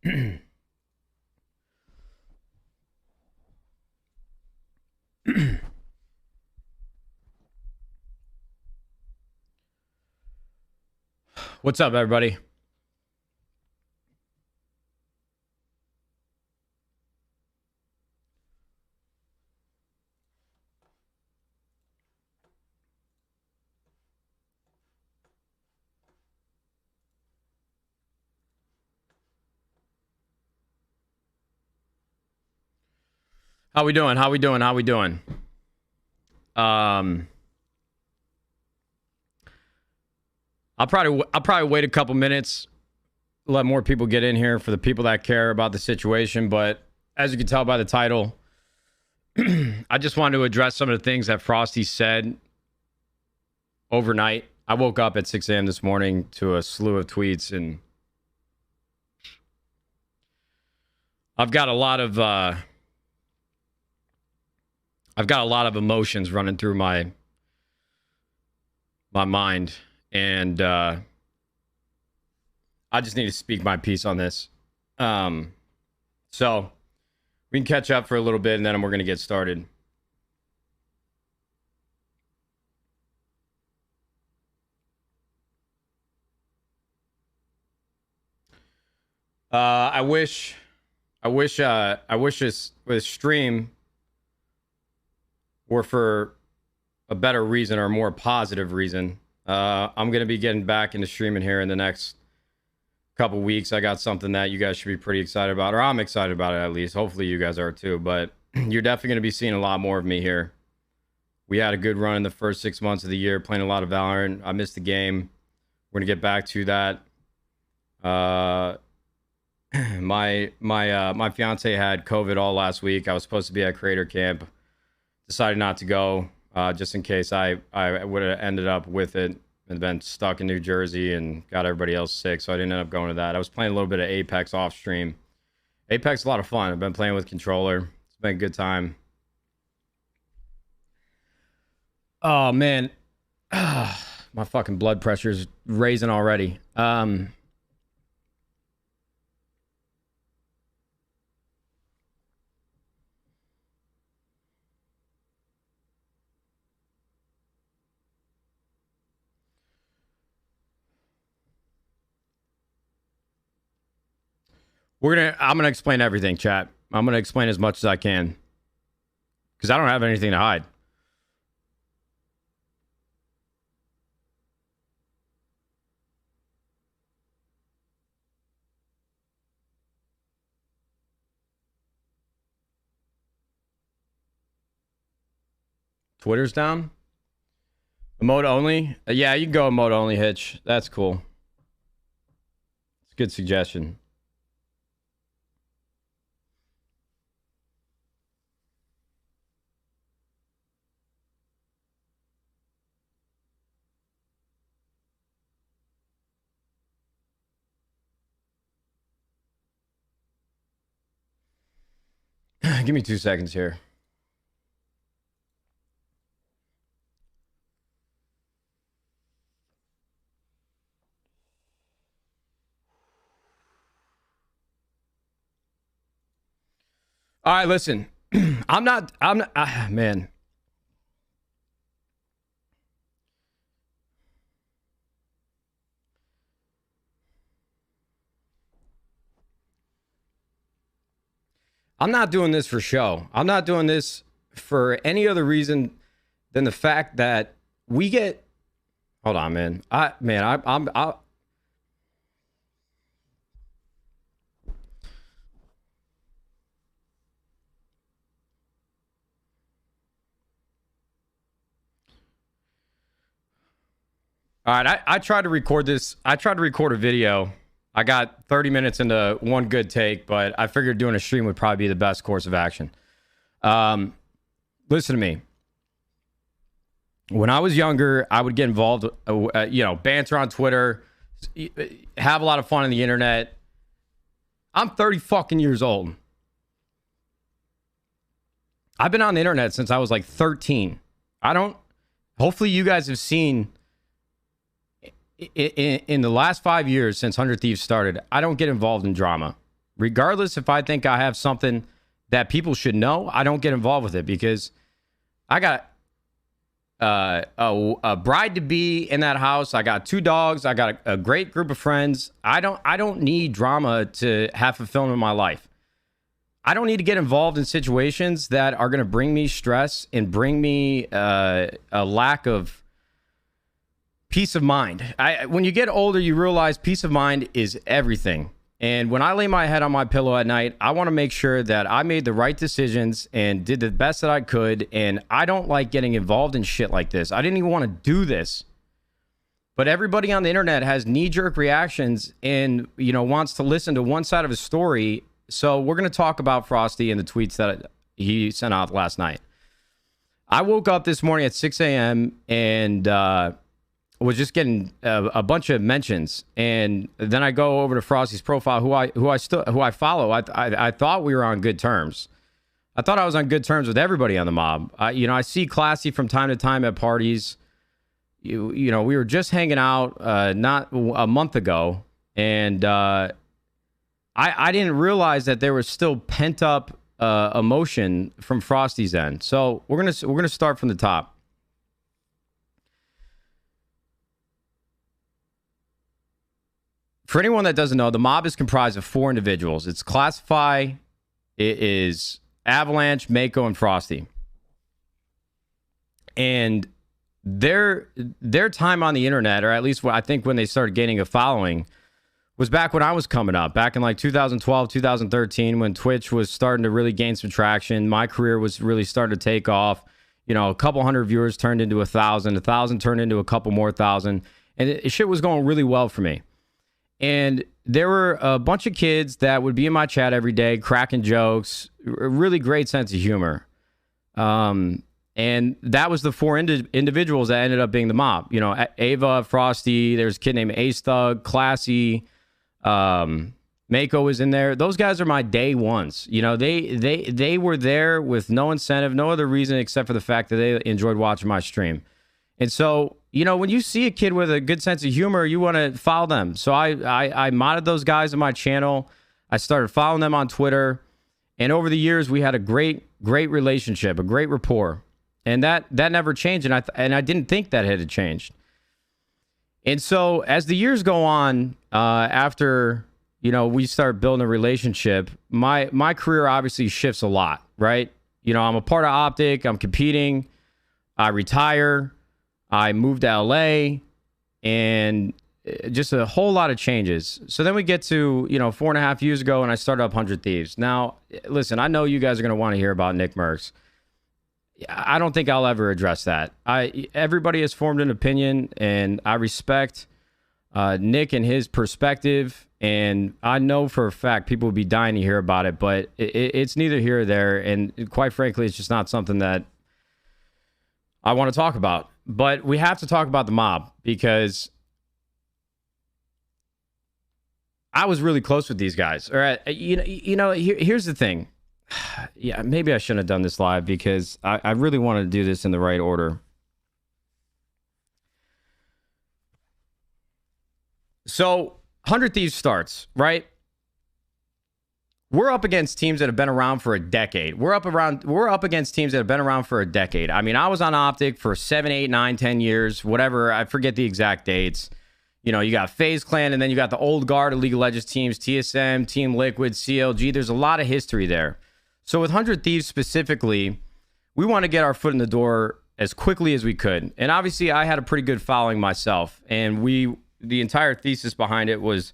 What's up, everybody? How we doing? How we doing? How we doing? I'll probably wait a couple minutes, let more people get in here for the people that care about the situation. But as you can tell by the title, I just wanted to address some of the things that Frosty said overnight. I woke up at 6 a.m. this morning to a slew of tweets, and I've got a lot of emotions running through my mind, and I just need to speak my piece on this. So we can catch up for a little bit, and then we're going to get started. I wish this stream were for a better reason or a more positive reason. I'm going to be getting back into streaming here in the next couple weeks. I got something that you guys should be pretty excited about, or I'm excited about it at least. Hopefully you guys are too, but you're definitely going to be seeing a lot more of me here. We had a good run in the first 6 months of the year, playing a lot of Valorant. I missed the game. We're going to get back to that. My fiance had COVID all last week. I was supposed to be at creator camp. Decided not to go, just in case I would have ended up with it and been stuck in New Jersey and got everybody else sick, so I didn't end up going to that. I was playing a little bit of Apex off stream. Apex is a lot of fun. I've been playing with controller. It's been a good time. Oh, man. My fucking blood pressure is raising already. I'm gonna explain everything, chat. I'm gonna explain as much as I can, because I don't have anything to hide. Twitter's down? Emote only? Yeah, you can go emote only, Hitch. That's cool. It's a good suggestion. Give me 2 seconds here. All right, listen. I'm not, man. I'm not doing this for show. I'm not doing this for any other reason than the fact that we get. Hold on, man. I'm. All right, I tried to record this. I tried to record a video. I got 30 minutes into one good take, but I figured doing a stream would probably be the best course of action. Listen to me. When I was younger, I would get involved, banter on Twitter, have a lot of fun on the internet. I'm 30 fucking years old. I've been on the internet since I was like 13. Hopefully you guys have seen in the last 5 years since 100 Thieves started, I don't get involved in drama, Regardless if I think I have something that people should know, I don't get involved with it because I got a bride to be in that house. I got 2 dogs. I got a great group of friends. I don't need drama to have fulfillment in my life. I don't need to get involved in situations that are going to bring me stress and bring me a lack of peace of mind. When you get older, you realize peace of mind is everything. And when I lay my head on my pillow at night, I want to make sure that I made the right decisions and did the best that I could. And I don't like getting involved in shit like this. I didn't even want to do this. But everybody on the internet has knee-jerk reactions and, wants to listen to one side of a story. So we're going to talk about Froste and the tweets that he sent out last night. I woke up this morning at 6 a.m. and was just getting a bunch of mentions, and then I go over to Froste's profile, who I follow. I thought we were on good terms. I thought I was on good terms with everybody on the mob. I see Classy from time to time at parties. We were just hanging out not a month ago, and I didn't realize that there was still pent up emotion from Froste's end. So we're gonna start from the top. For anyone that doesn't know, the mob is comprised of 4 individuals. It's Classify, it is Avalanche, Mako, and Froste. And their time on the internet, or at least I think when they started gaining a following, was back when I was coming up, back in like 2012, 2013, when Twitch was starting to really gain some traction. My career was really starting to take off. A couple hundred viewers turned into 1,000, 1,000 turned into a couple more thousand, and shit was going really well for me. And there were a bunch of kids that would be in my chat every day, cracking jokes, a really great sense of humor. And that was the 4 individuals that ended up being the mob. Ava, Frosty, there's a kid named Ace Thug, Classy, Mako was in there. Those guys are my day ones. They were there with no incentive, no other reason except for the fact that they enjoyed watching my stream. And so, when you see a kid with a good sense of humor, you want to follow them. So I modded those guys on my channel. I started following them on Twitter. And over the years, we had a great relationship, a great rapport. And that never changed. And I didn't think that had changed. And so as the years go on, after, we start building a relationship, my career obviously shifts a lot, right? I'm a part of Optic. I'm competing. I retire. I moved to LA, and just a whole lot of changes. So then we get to, 4.5 years ago, and I started up 100Thieves. Now, listen, I know you guys are going to want to hear about Nick Merckx. I don't think I'll ever address that. Everybody has formed an opinion, and I respect Nick and his perspective, and I know for a fact people would be dying to hear about it, but it's neither here or there, and quite frankly, it's just not something that I want to talk about. But we have to talk about the mob because I was really close with these guys. All right, here's the thing. Yeah, maybe I shouldn't have done this live because I really wanted to do this in the right order. So 100Thieves starts, right? We're up against teams that have been around for a decade. We're up against teams that have been around for a decade. I mean, I was on Optic for 7, 8, 9, 10 years, whatever. I forget the exact dates. You got FaZe Clan, and then you got the old guard of League of Legends teams, TSM, Team Liquid, CLG. There's a lot of history there. So with 100Thieves specifically, we want to get our foot in the door as quickly as we could. And obviously, I had a pretty good following myself. And the entire thesis behind it was,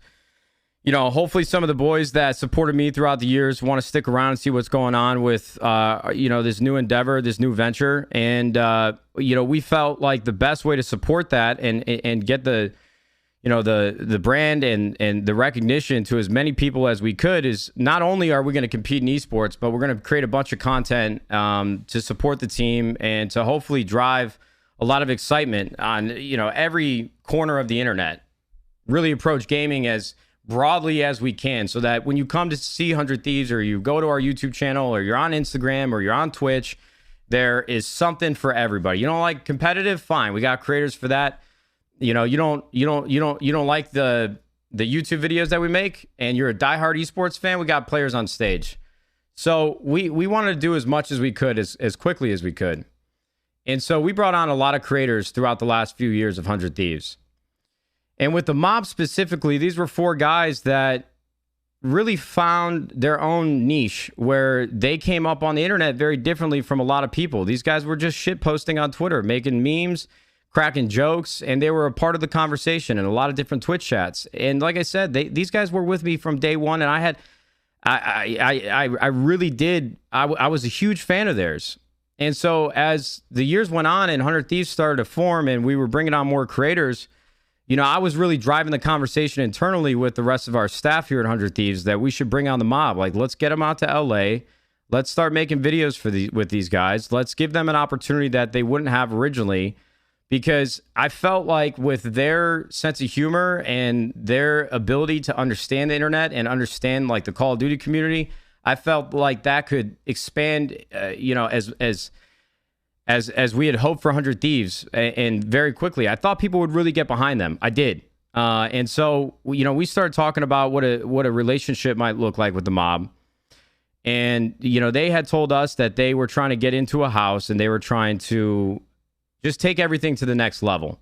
hopefully some of the boys that supported me throughout the years want to stick around and see what's going on with, this new endeavor, this new venture. And, we felt like the best way to support that and get the brand and the recognition to as many people as we could is not only are we going to compete in esports, but we're going to create a bunch of content to support the team and to hopefully drive a lot of excitement on, every corner of the internet. Really approach gaming as broadly as we can so that when you come to see 100Thieves or you go to our YouTube channel or you're on Instagram or you're on Twitch, there is something for everybody. You don't like competitive? Fine. We got creators for that. You don't like the the YouTube videos that we make, and you're a diehard esports fan, we got players on stage. So we wanted to do as much as we could as quickly as we could. And so we brought on a lot of creators throughout the last few years of 100 Thieves. And with the mob specifically, these were 4 guys that really found their own niche where they came up on the internet very differently from a lot of people. These guys were just shit posting on Twitter, making memes, cracking jokes, and they were a part of the conversation in a lot of different Twitch chats. And like I said, these guys were with me from day one, and I really did. I was a huge fan of theirs. And so as the years went on and 100 Thieves started to form and we were bringing on more creators, you know, I was really driving the conversation internally with the rest of our staff here at 100 Thieves that we should bring on the mob. Like, let's get them out to LA. Let's start making videos with these guys. Let's give them an opportunity that they wouldn't have originally, because I felt like with their sense of humor and their ability to understand the internet and understand like the Call of Duty community, I felt like that could expand, you know, as we had hoped for 100 Thieves, and very quickly. I thought people would really get behind them. I did. And so, you know, we started talking about what a relationship might look like with the mob. And, you know, they had told us that they were trying to get into a house and they were trying to just take everything to the next level.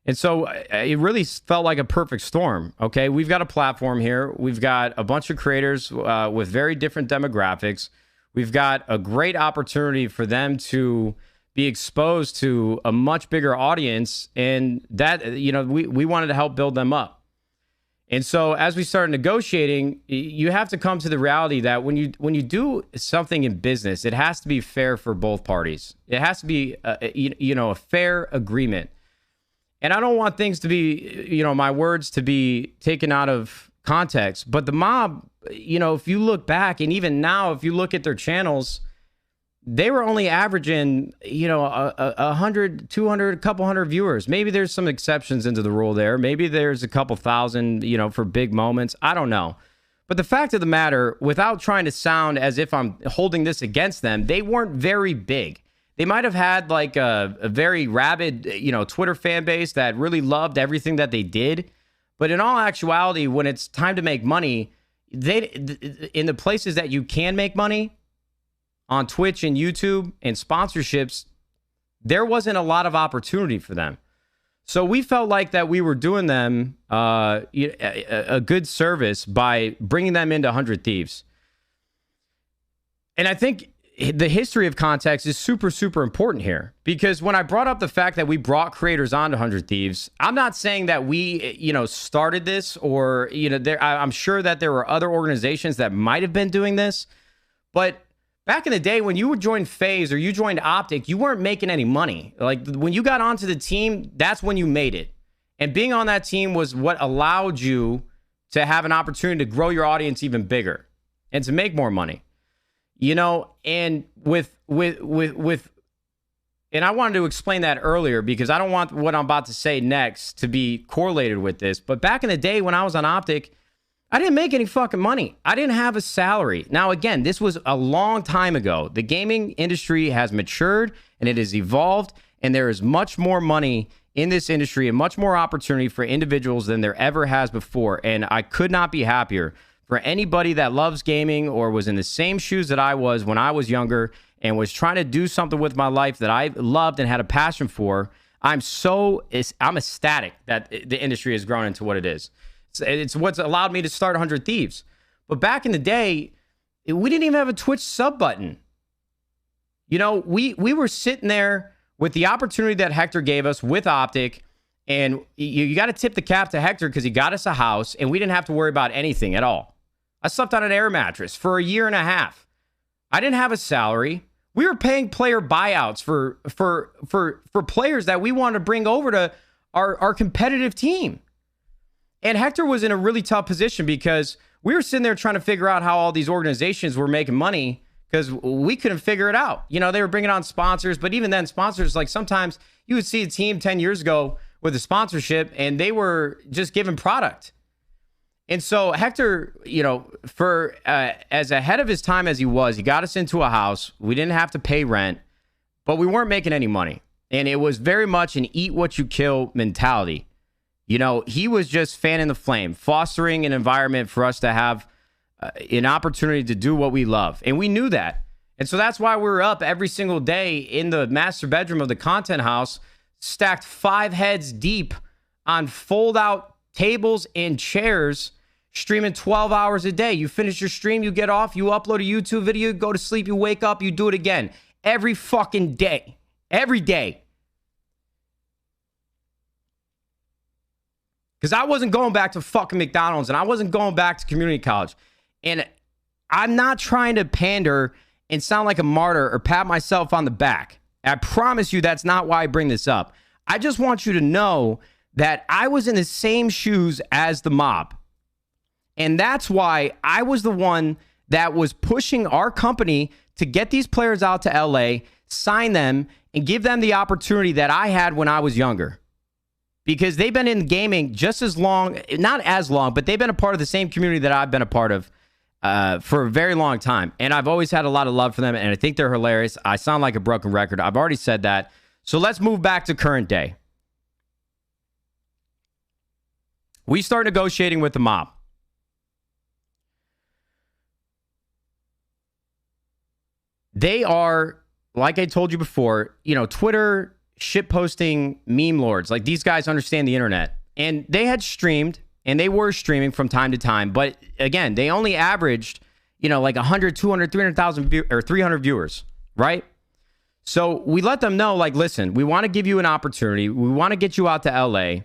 And so it really felt like a perfect storm. Okay, we've got a platform here. We've got a bunch of creators with very different demographics. We've got a great opportunity for them to be exposed to a much bigger audience, and that, you know, we wanted to help build them up. And so as we started negotiating, you have to come to the reality that when you do something in business, it has to be fair for both parties. It has to be a fair agreement. And I don't want things to be, you know, my words to be taken out of context. But the mob, you know, if you look back, and even now, if you look at their channels, they were only averaging, you know, 100, 200, a couple hundred viewers. Maybe there's some exceptions into the rule there. Maybe there's a couple thousand, you know, for big moments. I don't know. But the fact of the matter, without trying to sound as if I'm holding this against them, they weren't very big. They might have had like a very rabid, you know, Twitter fan base that really loved everything that they did. But in all actuality, when it's time to make money, in the places that you can make money, on Twitch and YouTube and sponsorships, there wasn't a lot of opportunity for them. So we felt like that we were doing them a good service by bringing them into 100 Thieves. And I think the history of context is super, super important here, because when I brought up the fact that we brought creators onto 100 Thieves, I'm not saying that we, you know, started this, or, you know, I'm sure that there were other organizations that might have been doing this, but back in the day, when you would join FaZe or you joined Optic, you weren't making any money. Like, when you got onto the team, that's when you made it. And being on that team was what allowed you to have an opportunity to grow your audience even bigger and to make more money. You know, and and I wanted to explain that earlier, because I don't want what I'm about to say next to be correlated with this. But back in the day when I was on Optic, I didn't make any fucking money. I didn't have a salary. Now, again, this was a long time ago. The gaming industry has matured and it has evolved, and there is much more money in this industry and much more opportunity for individuals than there ever has before. And I could not be happier for anybody that loves gaming or was in the same shoes that I was when I was younger and was trying to do something with my life that I loved and had a passion for. I'm ecstatic that the industry has grown into what it is. It's what's allowed me to start 100 Thieves. But back in the day, we didn't even have a Twitch sub button. You know, we were sitting there with the opportunity that Hector gave us with Optic, and you got to tip the cap to Hector because he got us a house, and we didn't have to worry about anything at all. I slept on an air mattress for a year and a half. I didn't have a salary. We were paying player buyouts for players that we wanted to bring over to our competitive team. And Hector was in a really tough position because we were sitting there trying to figure out how all these organizations were making money, because we couldn't figure it out. You know, they were bringing on sponsors, but even then, sponsors, like, sometimes you would see a team 10 years ago with a sponsorship and they were just giving product. And so Hector, you know, for as ahead of his time as he got us into a house. We didn't have to pay rent, but we weren't making any money. And it was very much an eat what you kill mentality. You know, he was just fanning the flame, fostering an environment for us to have an opportunity to do what we love. And we knew that. And so that's why we were up every single day in the master bedroom of the content house, stacked 5 heads deep on fold-out tables and chairs, streaming 12 hours a day. You finish your stream, you get off, you upload a YouTube video, you go to sleep, you wake up, you do it again. Every fucking day. Every day. Because I wasn't going back to fucking McDonald's and I wasn't going back to community college. And I'm not trying to pander and sound like a martyr or pat myself on the back. I promise you that's not why I bring this up. I just want you to know that I was in the same shoes as the mob. And that's why I was the one that was pushing our company to get these players out to LA, sign them, and give them the opportunity that I had when I was younger. Because they've been in gaming just as long, not as long, but they've been a part of the same community that I've been a part of for a very long time. And I've always had a lot of love for them, and I think they're hilarious. I sound like a broken record. I've already said that. So let's move back to current day. We start negotiating with the mob. They are, like I told you before, you know, Twitter shitposting meme lords. Like, these guys understand the internet. And they had streamed, and they were streaming from time to time. But again, they only averaged, you know, like 100, 200, 300,000 or 300 viewers, right? So we let them know, like, listen, we want to give you an opportunity. We want to get you out to LA.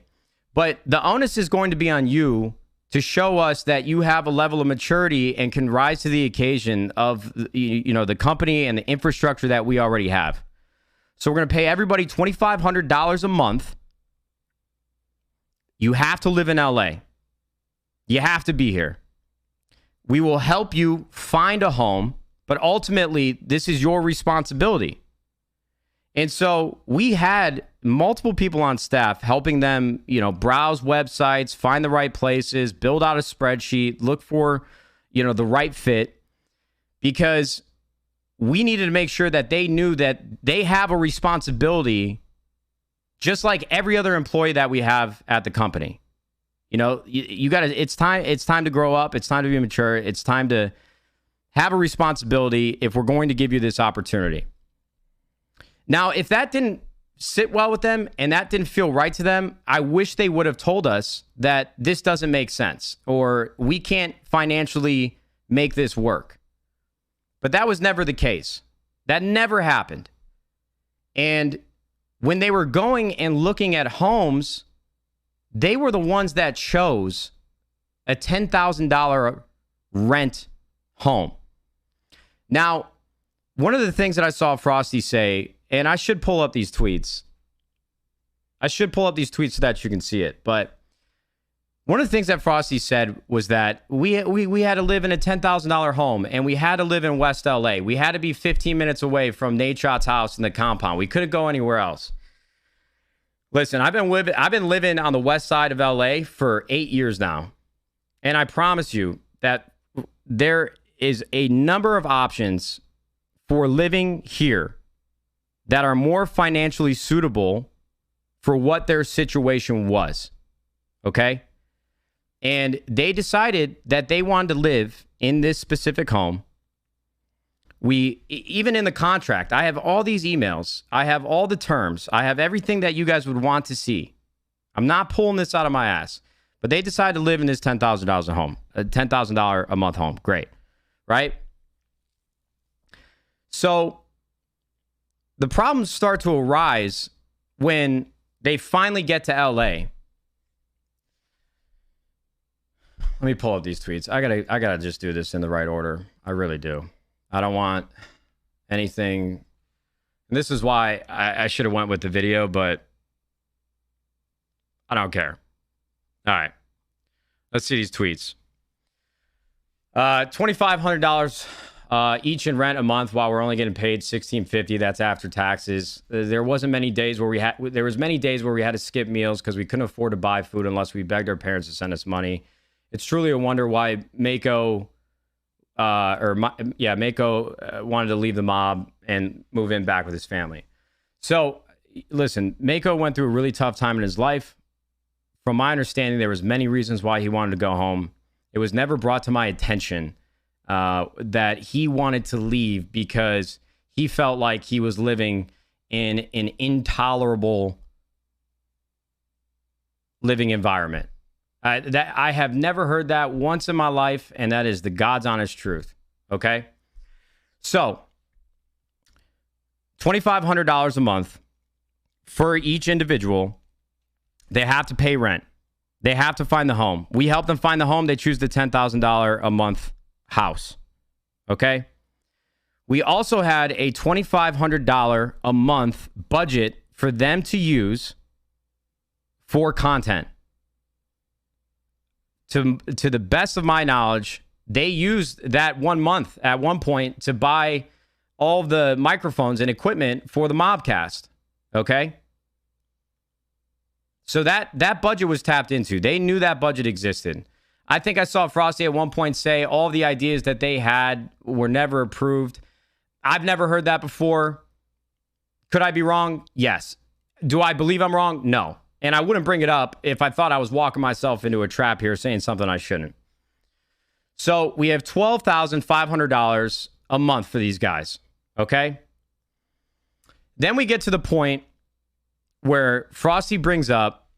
But the onus is going to be on you to show us that you have a level of maturity and can rise to the occasion of, you know, the company and the infrastructure that we already have. So we're going to pay everybody $2,500 a month. You have to live in LA. You have to be here. We will help you find a home, but ultimately, this is your responsibility. And so we had multiple people on staff helping them, you know, browse websites, find the right places, build out a spreadsheet, look for, you know, the right fit, because we needed to make sure that they knew that they have a responsibility just like every other employee that we have at the company. You know, you got to, it's time to grow up. It's time to be mature. It's time to have a responsibility if we're going to give you this opportunity. Now, if that didn't sit well with them and that didn't feel right to them, I wish they would have told us that this doesn't make sense or we can't financially make this work. But that was never the case. That never happened. And when they were going and looking at homes, they were the ones that chose a $10,000 rent home. Now, one of the things that I saw Froste say, and I should pull up these tweets. I should pull up these tweets so that you can see it. But one of the things that Froste said was that we had to live in a $10,000 home, and we had to live in West LA. We had to be 15 minutes away from Nadeshot's house in the compound. We couldn't go anywhere else. Listen, I've been living on the west side of LA for 8 years now, and I promise you that there is a number of options for living here that are more financially suitable for what their situation was. Okay? And they decided that they wanted to live in this specific home. Even in the contract, I have all these emails. I have all the terms. I have everything that you guys would want to see. I'm not pulling this out of my ass. But they decided to live in this $10,000 a home, a $10,000 a month home. Great. Right? So the problems start to arise when they finally get to LA. Let me pull up these tweets. I gotta just do this in the right order. I really do. I don't want anything. And this is why I should have went with the video, but I don't care. All right. Let's see these tweets. $2,500 each in rent a month while we're only getting paid $1,650. That's after taxes. There wasn't many days where we had to skip meals because we couldn't afford to buy food unless we begged our parents to send us money. It's truly a wonder why Mako wanted to leave the mob and move in back with his family. So listen, Mako went through a really tough time in his life. From my understanding, there was many reasons why he wanted to go home. It was never brought to my attention that he wanted to leave because he felt like he was living in an intolerable living environment. I have never heard that once in my life, and that is the God's honest truth. Okay? So, $2,500 a month for each individual. They have to pay rent. They have to find the home. We help them find the home. They choose the $10,000 a month house. Okay? We also had a $2,500 a month budget for them to use for content. To the best of my knowledge, they used that 1 month at one point to buy all of the microphones and equipment for the Mobcast. Okay? So that budget was tapped into. They knew that budget existed. I think I saw Froste at one point say all the ideas that they had were never approved. I've never heard that before. Could I be wrong? Yes. Do I believe I'm wrong? No. And I wouldn't bring it up if I thought I was walking myself into a trap here saying something I shouldn't. So we have $12,500 a month for these guys. Okay? Then we get to the point where Frosty brings up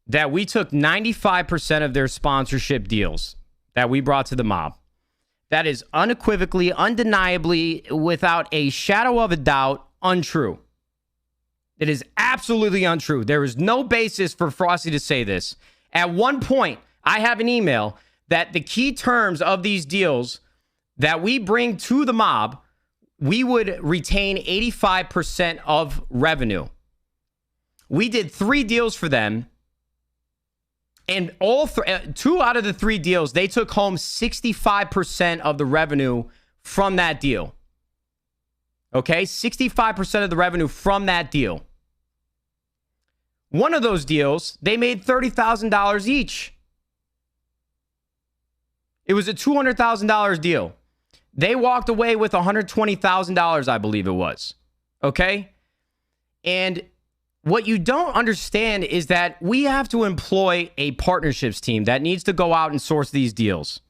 that we took 95% of their sponsorship deals that we brought to the mob. That is unequivocally, undeniably, without a shadow of a doubt, untrue. It is absolutely untrue. There is no basis for Frosty to say this. At one point, I have an email that the key terms of these deals that we bring to the mob, we would retain 85% of revenue. We did 3 deals for them, and two out of the 3 deals, they took home 65% of the revenue from that deal. Okay, 65% of the revenue from that deal. One of those deals, they made $30,000 each. It was a $200,000 deal. They walked away with $120,000, I believe it was. Okay? And what you don't understand is that we have to employ a partnerships team that needs to go out and source these deals.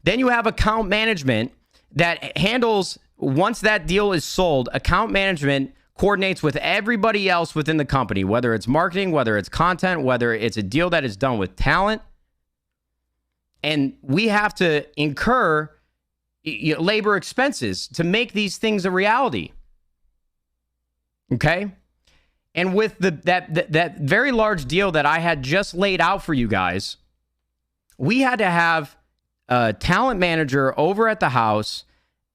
Then you have account management that handles, once that deal is sold, account management coordinates with everybody else within the company, whether it's marketing, whether it's content, whether it's a deal that is done with talent. And we have to incur labor expenses to make these things a reality. Okay? And with that very large deal that I had just laid out for you guys, we had to have a talent manager over at the house,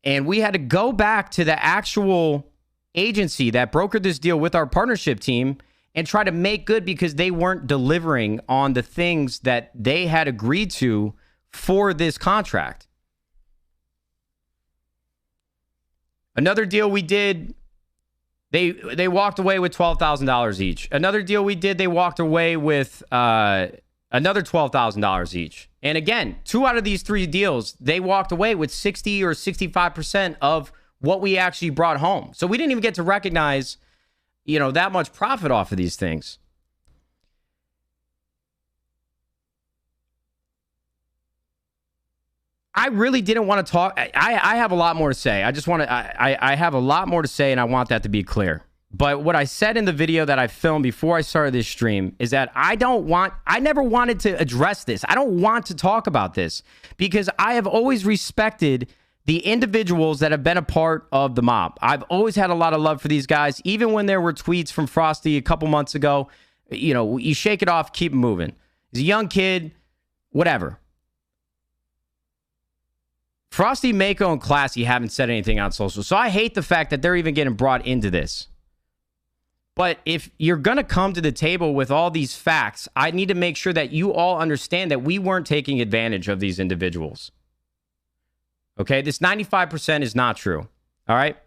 and we had to go back to the actual agency that brokered this deal with our partnership team and try to make good because they weren't delivering on the things that they had agreed to for this contract. Another deal we did, they walked away with $12,000 each. Another deal we did, they walked away with another $12,000 each. And again, 2 out of these 3 deals, they walked away with 60 or 65% of what we actually brought home. So we didn't even get to recognize, that much profit off of these things. I really didn't want to talk. I have a lot more to say. I have a lot more to say, and I want that to be clear. But what I said in the video that I filmed before I started this stream is that I never wanted to address this. I don't want to talk about this because I have always respected the individuals that have been a part of the mob. I've always had a lot of love for these guys, even when there were tweets from Frosty a couple months ago. You shake it off, keep moving. He's a young kid, whatever. Frosty, Mako, and Classy haven't said anything on social, so I hate the fact that they're even getting brought into this. But if you're going to come to the table with all these facts, I need to make sure that you all understand that we weren't taking advantage of these individuals. Okay, this 95% is not true. All right?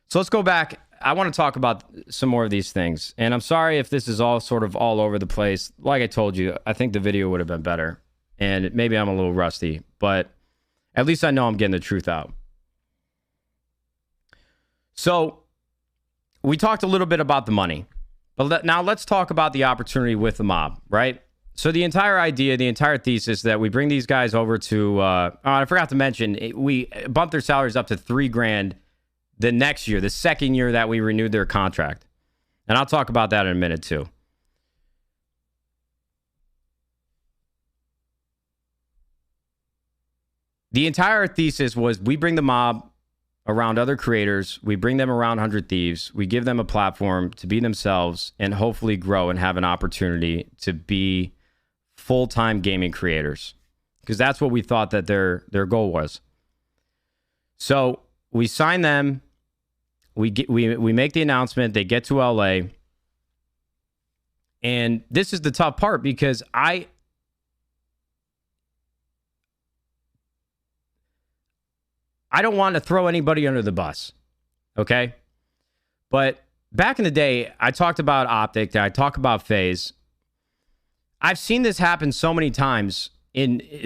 So let's go back. I want to talk about some more of these things. And I'm sorry if this is all sort of all over the place. Like I told you, I think the video would have been better. And maybe I'm a little rusty, but at least I know I'm getting the truth out. So we talked a little bit about the money. But now let's talk about the opportunity with the mob, right? So the entire idea, the entire thesis that we bring these guys over to, I forgot to mention, we bumped their salaries up to $3,000 the next year, the second year that we renewed their contract. And I'll talk about that in a minute too. The entire thesis was we bring the mob around other creators. We bring them around 100 Thieves. We give them a platform to be themselves and hopefully grow and have an opportunity to be full-time gaming creators, because that's what we thought that their goal was. So we sign them. We make the announcement. They get to LA. And this is the tough part, because I don't want to throw anybody under the bus, okay? But back in the day, I talked about Optic, I talk about FaZe. I've seen this happen so many times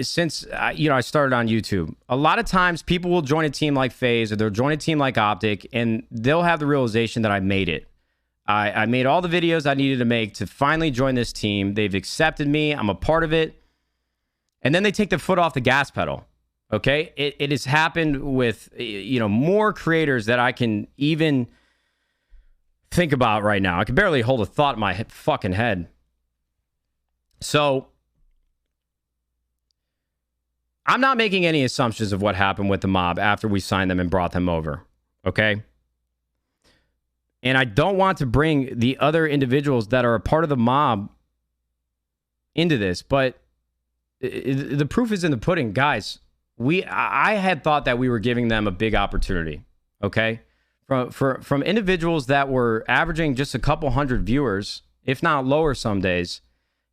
since I started on YouTube. A lot of times people will join a team like FaZe, or they'll join a team like Optic, and they'll have the realization that I made it. I made all the videos I needed to make to finally join this team. They've accepted me. I'm a part of it. And then they take their foot off the gas pedal. Okay, it has happened with more creators that I can even think about right now. I can barely hold a thought in my fucking head. So I'm not making any assumptions of what happened with the mob after we signed them and brought them over. Okay, and I don't want to bring the other individuals that are a part of the mob into this, but the proof is in the pudding, guys. I had thought that we were giving them a big opportunity, okay? From individuals that were averaging just a couple hundred viewers, if not lower some days,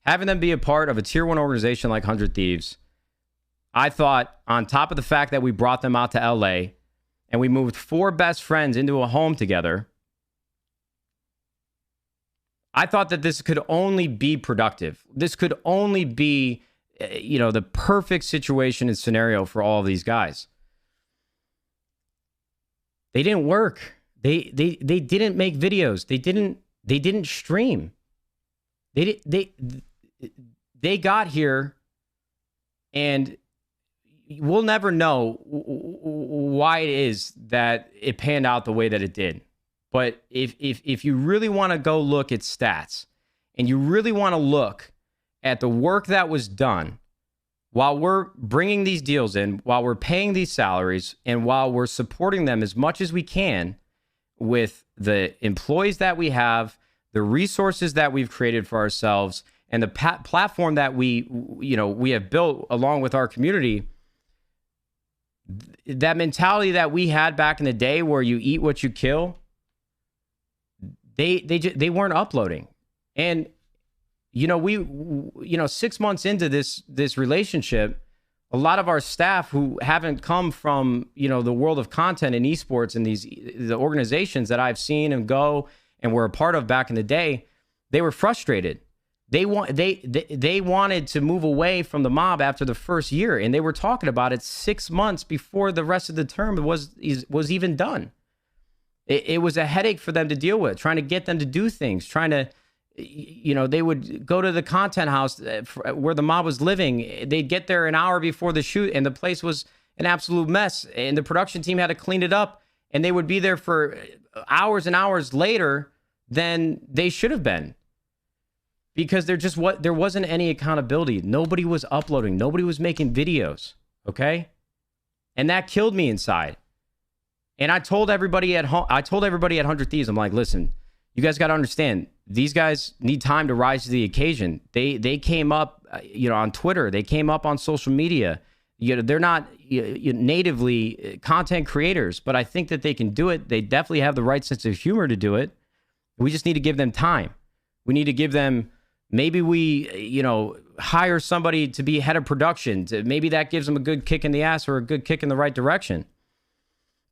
having them be a part of a tier 1 organization like 100 Thieves. I thought, on top of the fact that we brought them out to LA and we moved 4 best friends into a home together, I thought that this could only be productive. This could only be the perfect situation and scenario for all of these guys. They didn't work. They didn't make videos. They didn't stream. They got here, and we'll never know why it is that it panned out the way that it did. But if you really want to go look at stats, and you really want to look at the work that was done while we're bringing these deals in, while we're paying these salaries, and while we're supporting them as much as we can with the employees that we have, the resources that we've created for ourselves, and the platform that we have built along with our community, that mentality that we had back in the day where you eat what you kill, they weren't uploading. And 6 months into this relationship, a lot of our staff who haven't come from, the world of content and esports and the organizations that I've seen and were a part of back in the day, they were frustrated. They wanted to move away from the mob after the first year, and they were talking about it 6 months before the rest of the term was even done. It was a headache for them to deal with, trying to get them to do things, trying to, they would go to the content house where the mob was living. They'd get there an hour before the shoot, and the place was an absolute mess, and the production team had to clean it up, and they would be there for hours and hours later than they should have been, because there wasn't any accountability. Nobody was uploading. Nobody was making videos, okay? And that killed me inside. And I told everybody at home, I told everybody at 100 Thieves, I'm like, listen, you guys got to understand, these guys need time to rise to the occasion. They came up, on Twitter. They came up on social media. They're not natively content creators, but I think that they can do it. They definitely have the right sense of humor to do it. We just need to give them time. We need to give them, maybe we, hire somebody to be head of production. Maybe that gives them a good kick in the ass or a good kick in the right direction.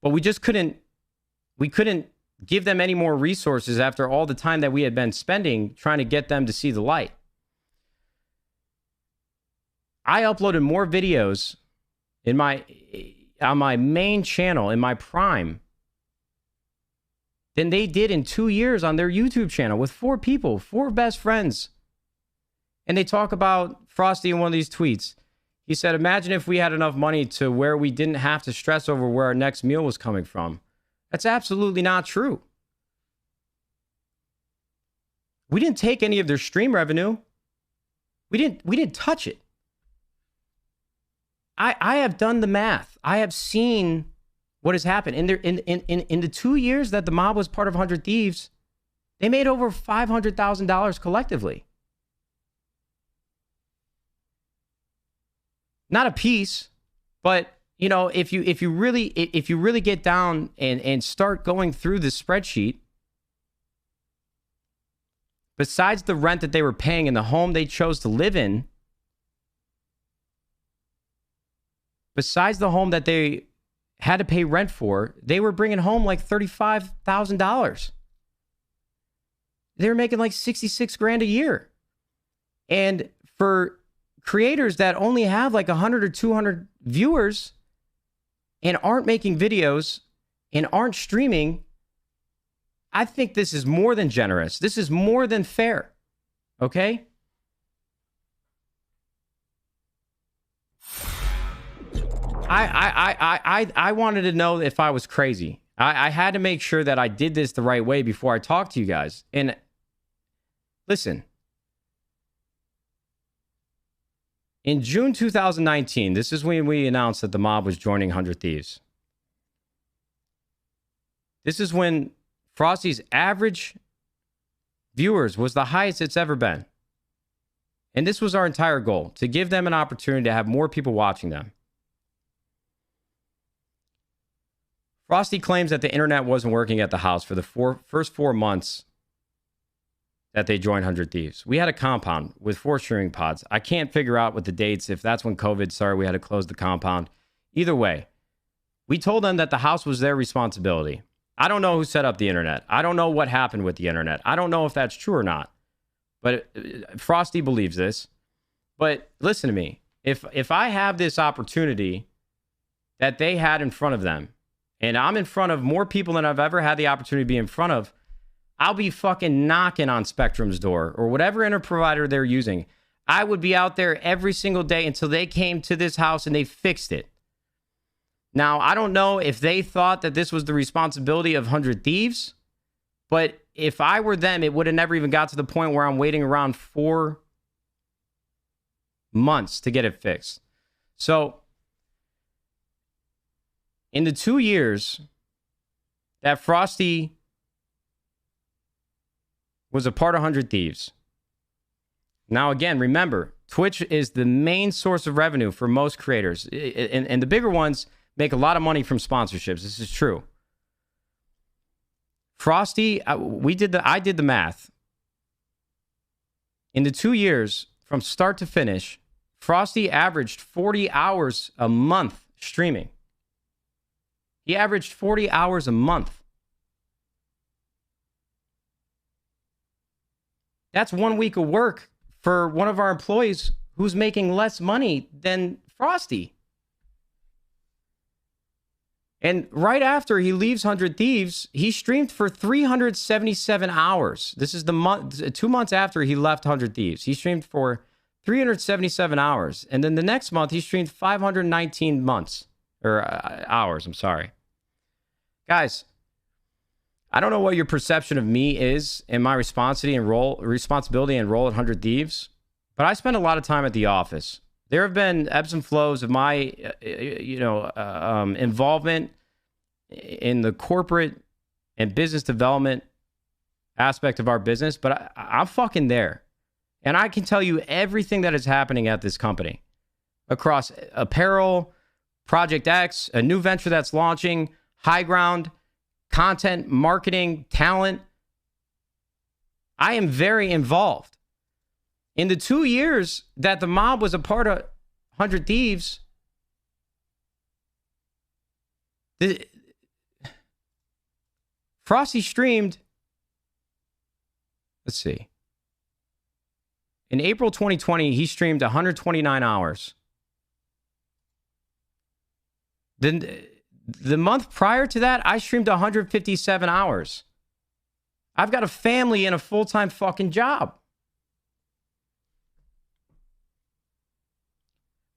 But we just couldn't give them any more resources after all the time that we had been spending trying to get them to see the light. I uploaded more videos on my main channel in my prime than they did in 2 years on their YouTube channel with 4 people, 4 best friends. And they talk about Froste in one of these tweets. He said, imagine if we had enough money to where we didn't have to stress over where our next meal was coming from. That's absolutely not true. We didn't take any of their stream revenue. We didn't touch it. I have done the math. I have seen what has happened. In the 2 years that the mob was part of 100 Thieves, they made over $500,000 collectively. Not a piece, but you know, if you really get down and start going through the spreadsheet, besides the rent that they were paying in the home they chose to live in, besides the home that they had to pay rent for, they were bringing home like $35,000. They were making like 66 grand a year. And for creators that only have like 100 or 200 viewers and aren't making videos and aren't streaming, I think this is more than generous. This is more than fair. Okay? I wanted to know if I was crazy. I had to make sure that I did this the right way before I talked to you guys. And listen, in June 2019, this is when we announced that the mob was joining 100 Thieves. This is when Froste's average viewers was the highest it's ever been. And this was our entire goal, to give them an opportunity to have more people watching them. Froste claims that the internet wasn't working at the house for the first 4 months that they joined 100 Thieves. We had a compound with 4 streaming pods. I can't figure out what the dates, if that's when COVID started, we had to close the compound. Either way, we told them that the house was their responsibility. I don't know who set up the internet. I don't know what happened with the internet. I don't know if that's true or not. But Froste believes this. But listen to me. If I have this opportunity that they had in front of them, and I'm in front of more people than I've ever had the opportunity to be in front of, I'll be fucking knocking on Spectrum's door or whatever internet provider they're using. I would be out there every single day until they came to this house and they fixed it. Now, I don't know if they thought that this was the responsibility of 100 Thieves, but if I were them, it would have never even got to the point where I'm waiting around 4 months to get it fixed. So, in the 2 years that Froste was a part of 100 Thieves. Now, again, remember, Twitch is the main source of revenue for most creators. And the bigger ones make a lot of money from sponsorships. This is true. Froste, I did the math. In the 2 years, from start to finish, Froste averaged 40 hours a month streaming. He averaged 40 hours a month. That's 1 week of work for one of our employees who's making less money than Froste. And right after he leaves 100 Thieves, he streamed for 377 hours. This is the month, 2 months after he left 100 Thieves. He streamed for 377 hours. And then the next month, he streamed 519 hours, I'm sorry. Guys, I don't know what your perception of me is and my responsibility and role at 100 Thieves, but I spend a lot of time at the office. There have been ebbs and flows of my, involvement in the corporate and business development aspect of our business, but I'm fucking there. And I can tell you everything that is happening at this company across apparel, Project X, a new venture that's launching, High Ground, content, marketing, talent. I am very involved. In the 2 years that the mob was a part of 100 Thieves, Froste streamed, let's see. In April 2020, he streamed 129 hours. Then the month prior to that, I streamed 157 hours. I've got a family and a full-time fucking job.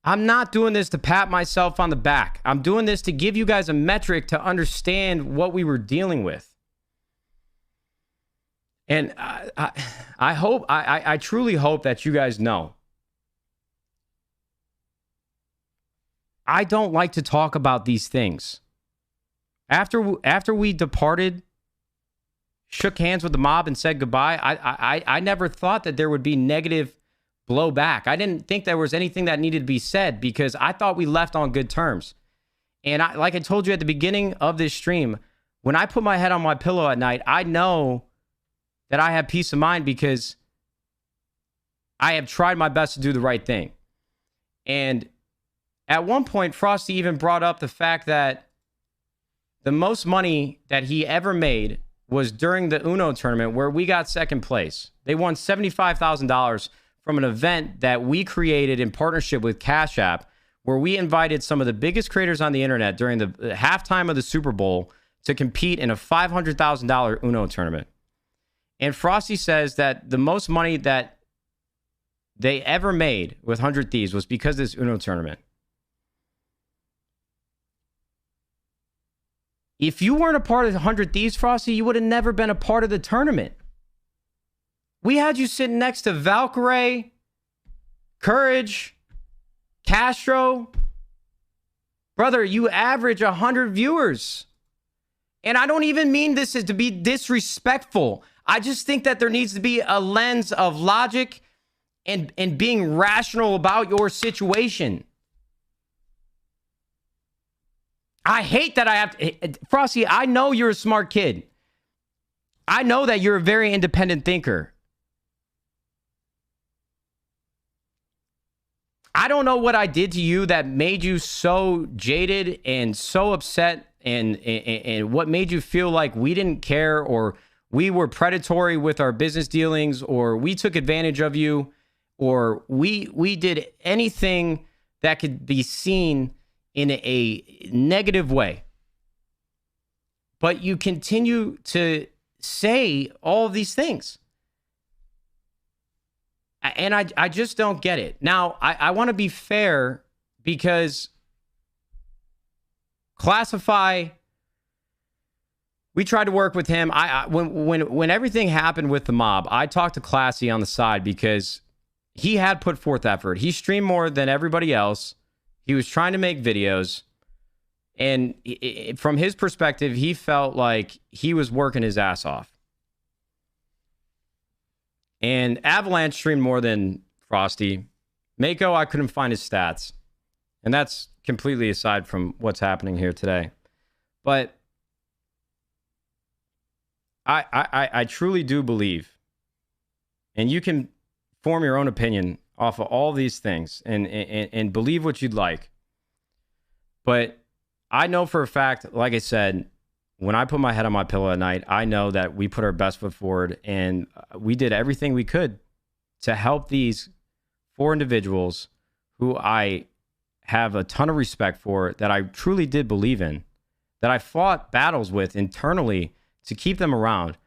I'm not doing this to pat myself on the back. I'm doing this to give you guys a metric to understand what we were dealing with. And I truly hope that you guys know. I don't like to talk about these things. After we departed, shook hands with the mob and said goodbye, I never thought that there would be negative blowback. I didn't think there was anything that needed to be said because I thought we left on good terms. And like I told you at the beginning of this stream, when I put my head on my pillow at night, I know that I have peace of mind because I have tried my best to do the right thing. And at one point, Froste even brought up the fact that the most money that he ever made was during the Uno tournament where we got second place. They won $75,000 from an event that we created in partnership with Cash App, where we invited some of the biggest creators on the internet during the halftime of the Super Bowl to compete in a $500,000 Uno tournament. And Frosty says that the most money that they ever made with 100 Thieves was because of this Uno tournament. If you weren't a part of 100 Thieves, Frosty, you would have never been a part of the tournament. We had you sitting next to Valkyrie, Courage, Castro. Brother, you average 100 viewers. And I don't even mean this as to be disrespectful. I just think that there needs to be a lens of logic and being rational about your situation. I hate that I have to... Frosty, I know you're a smart kid. I know that you're a very independent thinker. I don't know what I did to you that made you so jaded and so upset and what made you feel like we didn't care or we were predatory with our business dealings or we took advantage of you or we did anything that could be seen in a negative way. But you continue to say all of these things. And I just don't get it. Now, I want to be fair because Classify, we tried to work with him. When everything happened with the mob, I talked to Classy on the side because he had put forth effort. He streamed more than everybody else. He was trying to make videos. And from his perspective, he felt like he was working his ass off. And Avalanche streamed more than Frosty. Mako, I couldn't find his stats. And that's completely aside from what's happening here today. But I truly do believe, and you can form your own opinion off of all these things and believe what you'd like. But I know for a fact, like I said, when I put my head on my pillow at night, I know that we put our best foot forward and we did everything we could to help these 4 individuals who I have a ton of respect for, that I truly did believe in, that I fought battles with internally to keep them around.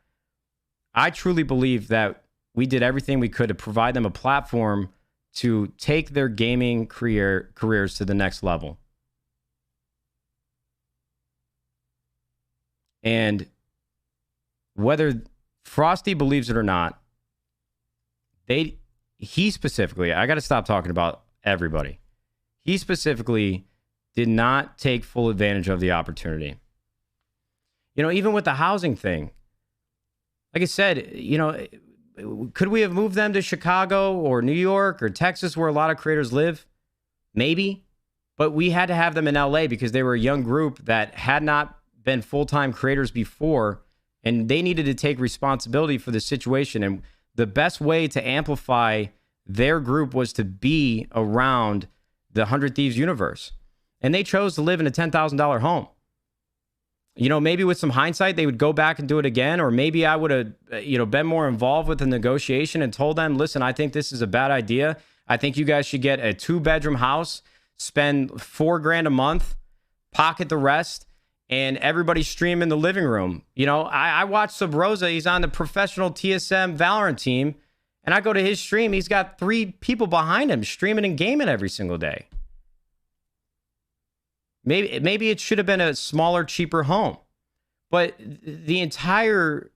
I truly believe that we did everything we could to provide them a platform to take their gaming careers to the next level. And whether Frosty believes it or not, he specifically, I got to stop talking about everybody. He specifically did not take full advantage of the opportunity. You know, even with the housing thing, like I said, you know, could we have moved them to Chicago or New York or Texas where a lot of creators live? Maybe. But we had to have them in LA because they were a young group that had not been full-time creators before, and they needed to take responsibility for the situation. And the best way to amplify their group was to be around the 100 Thieves universe. And they chose to live in a $10,000 home. You know, maybe with some hindsight, they would go back and do it again. Or maybe I would have, you know, been more involved with the negotiation and told them, listen, I think this is a bad idea. I think you guys should get a 2-bedroom house, spend $4,000 a month, pocket the rest, and everybody stream in the living room. You know, I watch Sub Rosa. He's on the professional TSM Valorant team, and I go to his stream. He's got 3 people behind him streaming and gaming every single day. Maybe it should have been a smaller, cheaper home. But the entire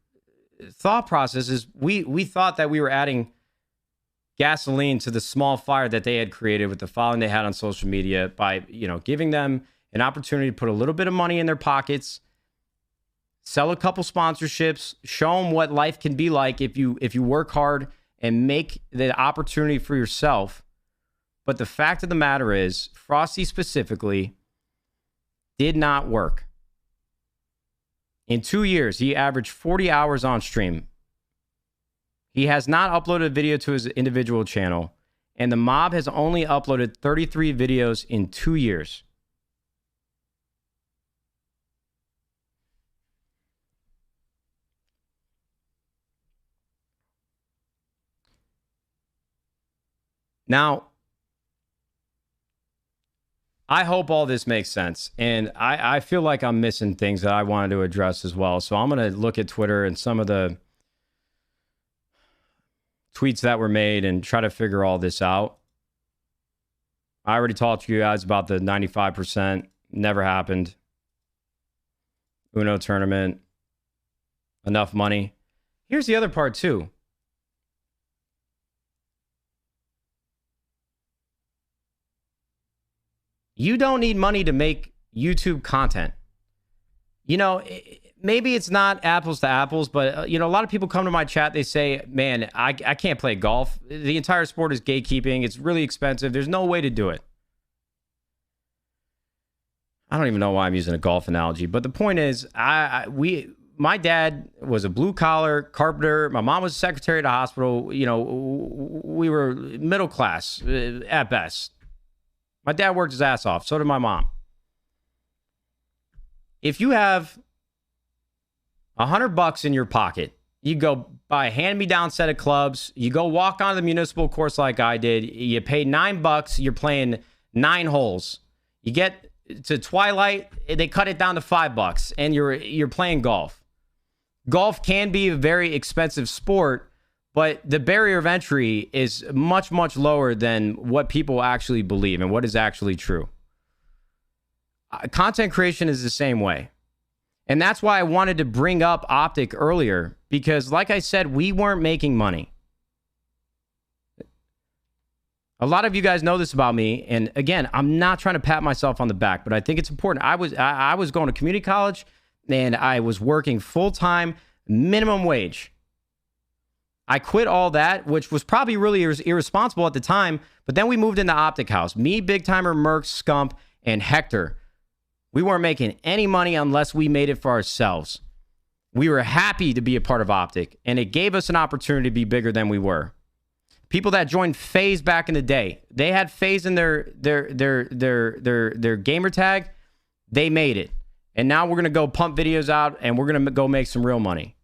thought process is we thought that we were adding gasoline to the small fire that they had created with the following they had on social media by, you know, giving them an opportunity to put a little bit of money in their pockets, sell a couple sponsorships, show them what life can be like if you work hard and make the opportunity for yourself. But the fact of the matter is, Froste specifically did not work. In 2 years, he averaged 40 hours on stream. He has not uploaded a video to his individual channel, and the mob has only uploaded 33 videos in 2 years. Now, I hope all this makes sense, and I feel like I'm missing things that I wanted to address as well. So I'm going to look at Twitter and some of the tweets that were made and try to figure all this out. I already talked to you guys about the 95%. Never happened. Uno tournament. Enough money. Here's the other part too. You don't need money to make YouTube content. You know, maybe it's not apples to apples, but, you know, a lot of people come to my chat. They say, man, I can't play golf. The entire sport is gatekeeping. It's really expensive. There's no way to do it. I don't even know why I'm using a golf analogy, but the point is, my dad was a blue collar carpenter. My mom was a secretary at a hospital. You know, we were middle class at best. My dad worked his ass off. So did my mom. If you have $100 in your pocket, you go buy a hand-me-down set of clubs. You go walk on the municipal course like I did. You pay $9. You're playing 9 holes. You get to twilight. They cut it down to $5, and you're playing golf. Golf can be a very expensive sport, but the barrier of entry is much, much lower than what people actually believe and what is actually true. Content creation is the same way. And that's why I wanted to bring up Optic earlier, because like I said, we weren't making money. A lot of you guys know this about me. And again, I'm not trying to pat myself on the back, but I think it's important. I was going to community college and I was working full-time, minimum wage. I quit all that, which was probably really irresponsible at the time. But then we moved into Optic House. Me, Big Timer, Merc, Scump, and Hector. We weren't making any money unless we made it for ourselves. We were happy to be a part of Optic, and it gave us an opportunity to be bigger than we were. People that joined FaZe back in the day, they had FaZe in their gamer tag. They made it. And now we're going to go pump videos out, and we're going to go make some real money.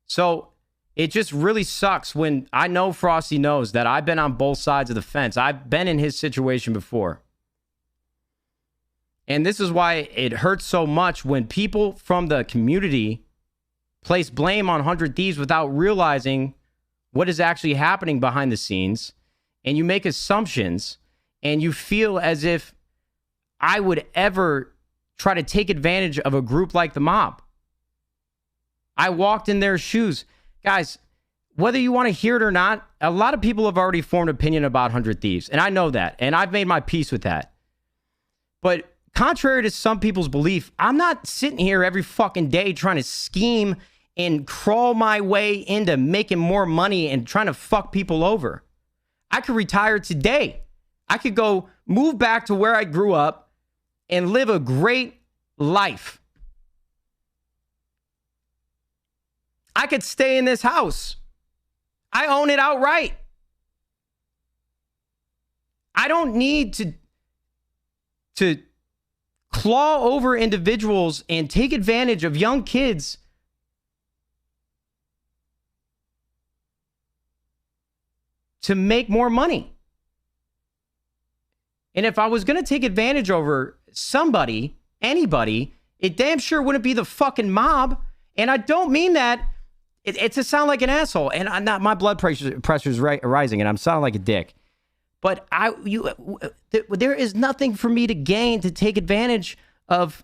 So it just really sucks when I know Frosty knows that I've been on both sides of the fence. I've been in his situation before. And this is why it hurts so much when people from the community place blame on 100 Thieves without realizing what is actually happening behind the scenes. And you make assumptions and you feel as if I would ever try to take advantage of a group like the mob. I walked in their shoes. Guys, whether you want to hear it or not, a lot of people have already formed opinion about 100 Thieves. And I know that. And I've made my peace with that. But contrary to some people's belief, I'm not sitting here every fucking day trying to scheme and crawl my way into making more money and trying to fuck people over. I could retire today. I could go move back to where I grew up and live a great life. I could stay in this house. I own it outright. I don't need to claw over individuals and take advantage of young kids to make more money. And if I was going to take advantage over somebody, anybody, It damn sure wouldn't be the fucking mob. And I don't mean that it's to sound like an asshole. And I'm not, my blood pressure is rising, and I'm sounding like a dick. But there is nothing for me to gain to take advantage of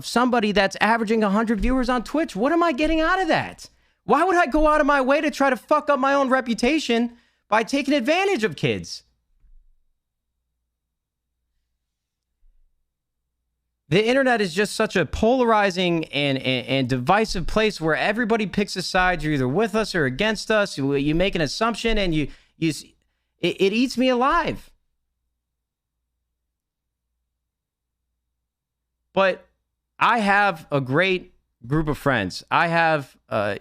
somebody that's averaging 100 viewers on Twitch. What am I getting out of that? Why would I go out of my way to try to fuck up my own reputation by taking advantage of kids? The internet is just such a polarizing and divisive place where everybody picks a side. You're either with us or against us. You make an assumption, and it eats me alive. But I have a great group of friends. I have, a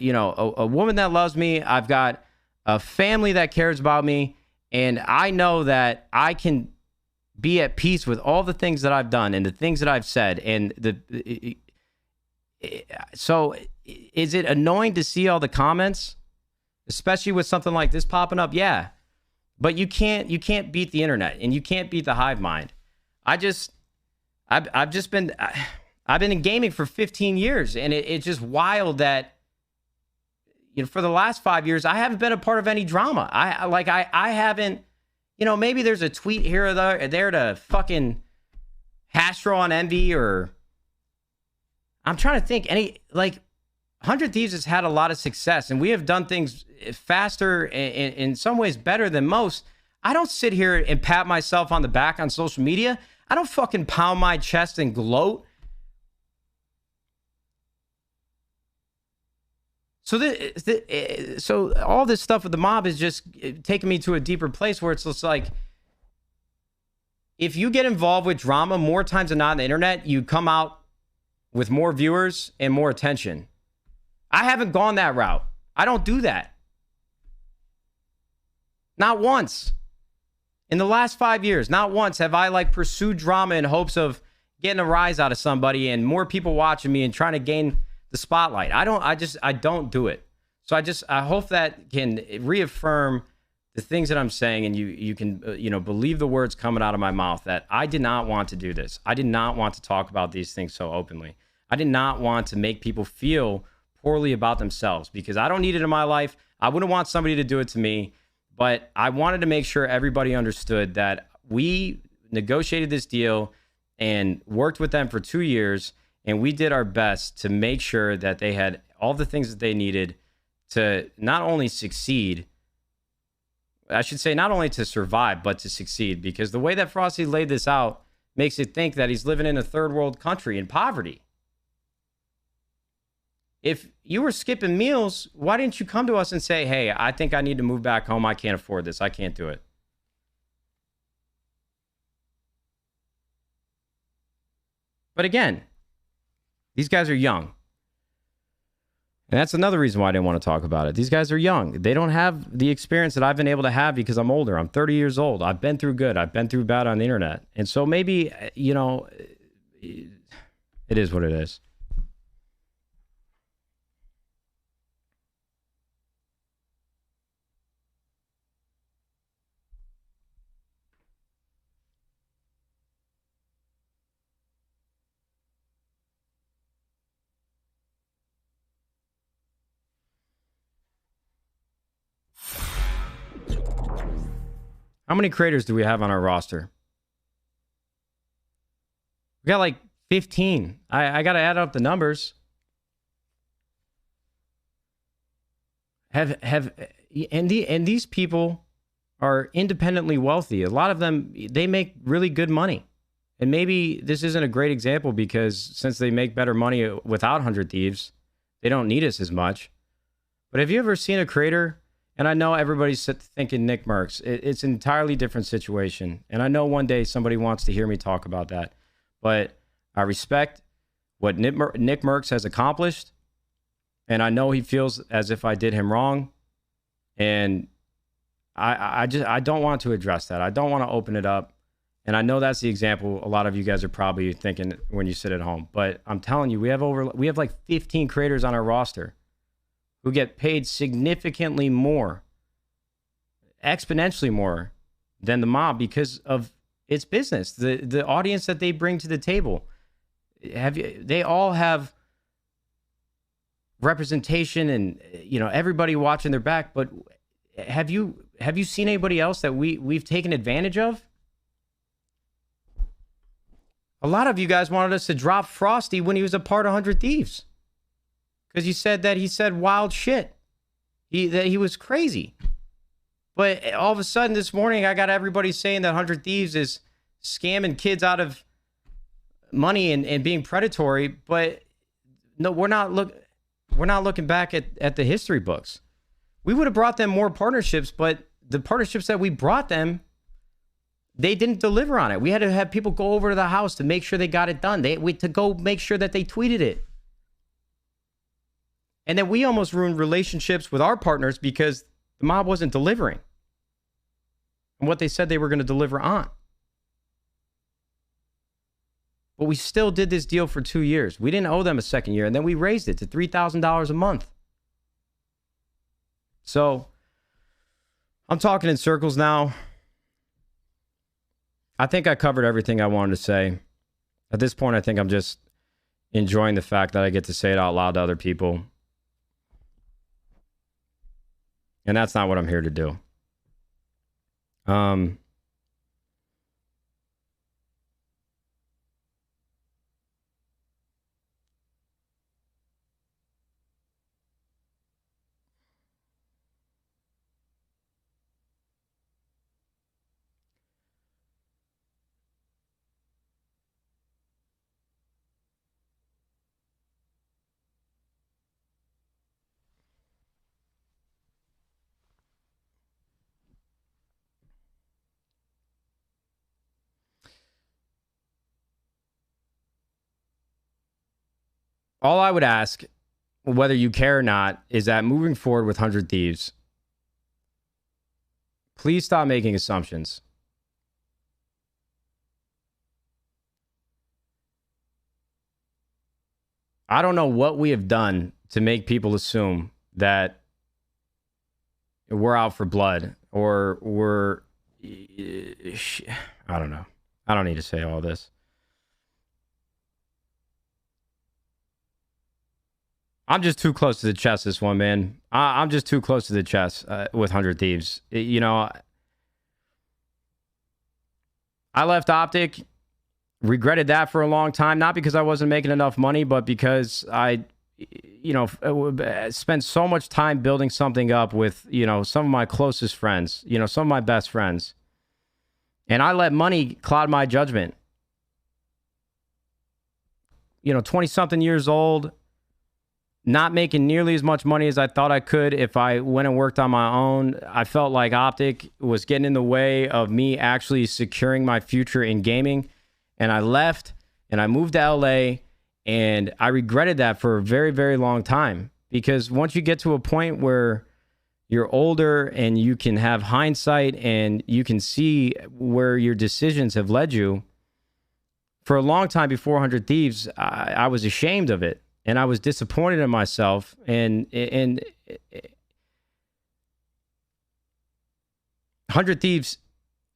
woman that loves me. I've got a family that cares about me, and I know that I can be at peace with all the things that I've done and the things that I've said. And so is it annoying to see all the comments, especially with something like this popping up? Yeah, but you can't beat the internet, and you can't beat the hive mind. I've been in gaming for 15 years, and it's just wild that, for the last 5 years, I haven't been a part of any drama. I haven't, maybe there's a tweet here or there to fucking hash throw on envy, or I'm trying to think 100 Thieves has had a lot of success, and we have done things faster and in some ways better than most. I don't sit here and pat myself on the back on social media. I don't fucking pound my chest and gloat. So all this stuff with the mob is just taking me to a deeper place where it's just like, if you get involved with drama more times than not on the internet, you come out with more viewers and more attention. I haven't gone that route. I don't do that. Not once. In the last 5 years, not once have I pursued drama in hopes of getting a rise out of somebody and more people watching me and trying to gain the spotlight. I don't do it. So I hope that can reaffirm the things that I'm saying, and you can believe the words coming out of my mouth, that I did not want to do this. I did not want to talk about these things so openly. I did not want to make people feel poorly about themselves, because I don't need it in my life. I wouldn't want somebody to do it to me. But I wanted to make sure everybody understood that we negotiated this deal and worked with them for 2 years, and we did our best to make sure that they had all the things that they needed to not only succeed, I should say not only to survive, but to succeed, because the way that Froste laid this out makes it think that he's living in a third world country in poverty. If you were skipping meals, why didn't you come to us and say, hey, I think I need to move back home. I can't afford this. I can't do it. But again, these guys are young. And that's another reason why I didn't want to talk about it. These guys are young. They don't have the experience that I've been able to have because I'm older. I'm 30 years old. I've been through good. I've been through bad on the internet. And so maybe, it is what it is. How many creators do we have on our roster? We got 15. I got to add up the numbers. And these people are independently wealthy. A lot of them, they make really good money. And maybe this isn't a great example because since they make better money without 100 Thieves, they don't need us as much. But have you ever seen a creator? And I know everybody's thinking Nick Mercs. It's an entirely different situation. And I know one day somebody wants to hear me talk about that. But I respect what Nick Mercs has accomplished. And I know he feels as if I did him wrong. And I don't want to address that. I don't want to open it up. And I know that's the example a lot of you guys are probably thinking when you sit at home. But I'm telling you, we have 15 creators on our roster who get paid significantly more, exponentially more than the mob because of its business, the audience that they bring to the table. They all have representation and everybody watching their back, but have you seen anybody else that we've taken advantage of? A lot of you guys wanted us to drop Frosty when he was a part of 100 Thieves because you said that he said wild shit, that he was crazy. But all of a sudden this morning I got everybody saying that 100 Thieves is scamming kids out of money and being predatory. But no, we're not looking back at the history books. We would have brought them more partnerships, but the partnerships that we brought them, they didn't deliver on it. We had to have people go over to the house to make sure they got it done. To go make sure that they tweeted it. And then we almost ruined relationships with our partners because the mob wasn't delivering on what they said they were going to deliver on. But we still did this deal for 2 years. We didn't owe them a second year, and then we raised it to $3,000 a month. So I'm talking in circles now. I think I covered everything I wanted to say. At this point, I think I'm just enjoying the fact that I get to say it out loud to other people. And that's not what I'm here to do. All I would ask, whether you care or not, is that moving forward with 100 Thieves, please stop making assumptions. I don't know what we have done to make people assume that we're out for blood or we're... I don't know. I don't need to say all this. I'm just too close to the chest, this one, man. I'm just too close to the chest with 100 Thieves. I left Optic, regretted that for a long time, not because I wasn't making enough money, but because I spent so much time building something up with, some of my closest friends, some of my best friends. And I let money cloud my judgment. 20-something years old, not making nearly as much money as I thought I could if I went and worked on my own. I felt like Optic was getting in the way of me actually securing my future in gaming. And I left and I moved to LA, and I regretted that for a very, very long time. Because once you get to a point where you're older and you can have hindsight and you can see where your decisions have led you, for a long time before 100 Thieves, I was ashamed of it. And I was disappointed in myself. And 100 Thieves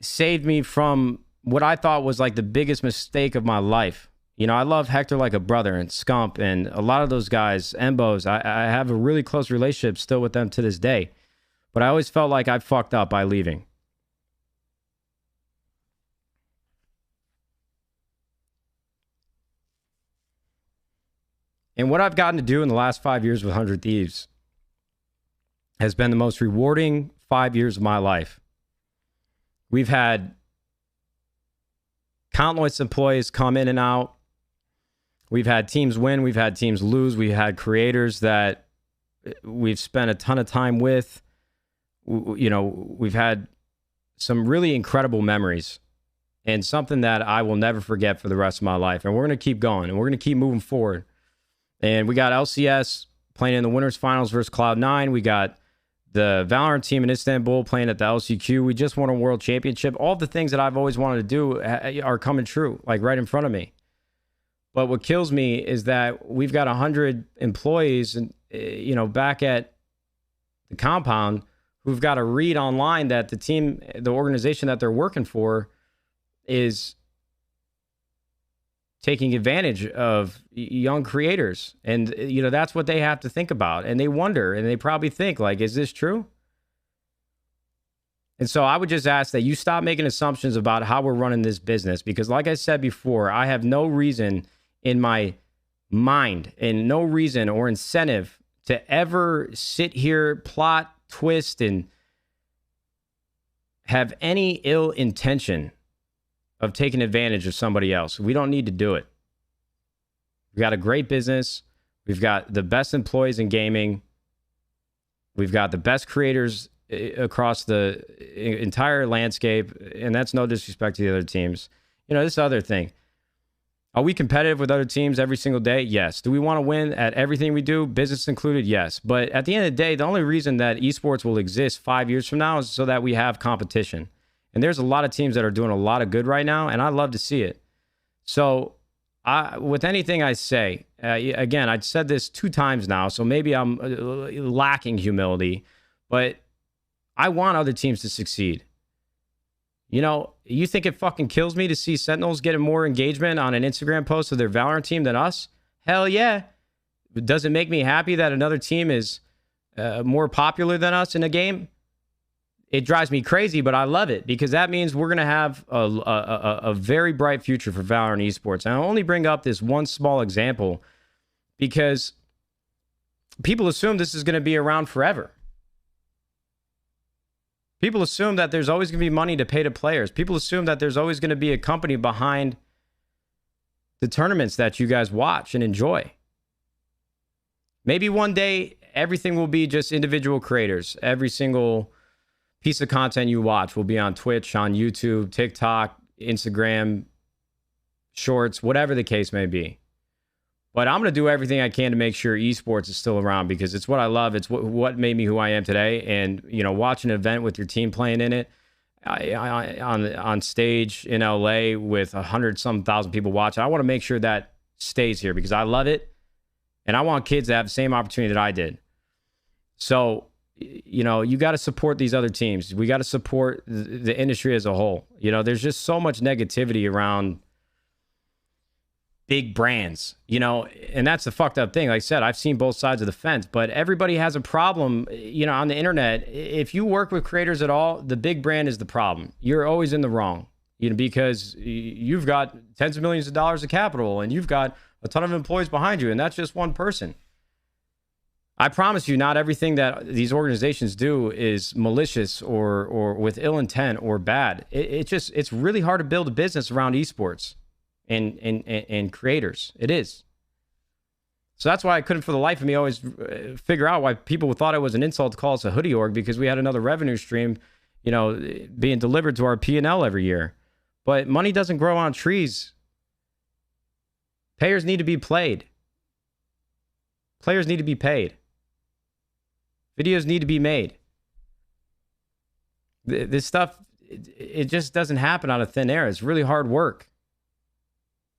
saved me from what I thought was like the biggest mistake of my life. I love Hector like a brother, and Scump and a lot of those guys, Embos. I have a really close relationship still with them to this day. But I always felt like I fucked up by leaving. And what I've gotten to do in the last 5 years with 100 Thieves has been the most rewarding 5 years of my life. We've had countless employees come in and out. We've had teams win. We've had teams lose. We've had creators that we've spent a ton of time with. We've had some really incredible memories and something that I will never forget for the rest of my life. And we're going to keep going, and we're going to keep moving forward. And we got LCS playing in the winners finals versus Cloud9. We got the Valorant team in Istanbul playing at the LCQ. We just won a world championship. All the things that I've always wanted to do are coming true, like right in front of me. But what kills me is that we've got 100 employees and back at the compound who've got to read online that the organization that they're working for is taking advantage of young creators. And, you know, that's what they have to think about. And they wonder, and they probably think, like, is this true? And so I would just ask that you stop making assumptions about how we're running this business, because like I said before, I have no reason in my mind and no reason or incentive to ever sit here, plot, twist, and have any ill intention of taking advantage of somebody else. We don't need to do it. We've got a great business. We've got the best employees in gaming. We've got the best creators across the entire landscape, and that's no disrespect to the other teams. You know, this other thing. Are we competitive with other teams every single day? Yes. Do we want to win at everything we do, business included? Yes. But at the end of the day, the only reason that esports will exist 5 years from now is so that we have competition. And there's a lot of teams that are doing a lot of good right now, and I love to see it. So with anything I say, again, I've said this 2 times now, so maybe I'm lacking humility, but I want other teams to succeed. You know, you think it fucking kills me to see Sentinels getting more engagement on an Instagram post of their Valorant team than us? Hell yeah. Does it make me happy that another team is more popular than us in a game? It drives me crazy, but I love it because that means we're going to have a very bright future for Valorant esports. And I only bring up this one small example because people assume this is going to be around forever. People assume that there's always going to be money to pay to players. People assume that there's always going to be a company behind the tournaments that you guys watch and enjoy. Maybe one day everything will be just individual creators. Every single piece of content you watch will be on Twitch, on YouTube, TikTok, Instagram, Shorts, whatever the case may be. But I'm going to do everything I can to make sure esports is still around because it's what I love. It's what made me who I am today. And, you know, watch an event with your team playing in it on stage in LA with 100-some thousand people watching. I want to make sure that stays here because I love it. And I want kids to have the same opportunity that I did. So, you know, you got to support these other teams. We got to support the industry as a whole. You know, there's just so much negativity around big brands, you know, and that's the fucked up thing. Like I said, I've seen both sides of the fence, but everybody has a problem, you know, on the internet. If you work with creators at all, the big brand is the problem. You're always in the wrong, you know, because you've got tens of millions of dollars of capital and you've got a ton of employees behind you, and that's just one person. I promise you, not everything that these organizations do is malicious or with ill intent or bad. It's really hard to build a business around esports and creators. It is. So that's why I couldn't for the life of me always figure out why people thought it was an insult to call us a hoodie org, because we had another revenue stream, you know, being delivered to our P&L every year. But money doesn't grow on trees. Players need to be played. Players need to be paid. Videos need to be made. This stuff, it just doesn't happen out of thin air. It's really hard work.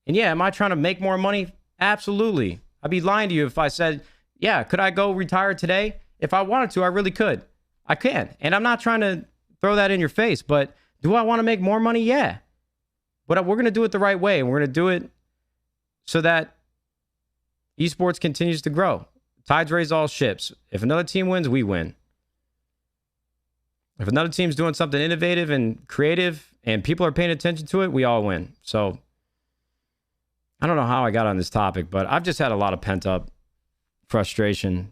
And yeah, am I trying to make more money? Absolutely. I'd be lying to you if I said, yeah, could I go retire today? If I wanted to, I really could. I can. And I'm not trying to throw that in your face, but do I want to make more money? Yeah. But we're going to do it the right way. And we're going to do it so that esports continues to grow. Tides raise all ships. If another team wins, we win. If another team's doing something innovative and creative and people are paying attention to it, we all win. So I don't know how I got on this topic, but I've just had a lot of pent-up frustration.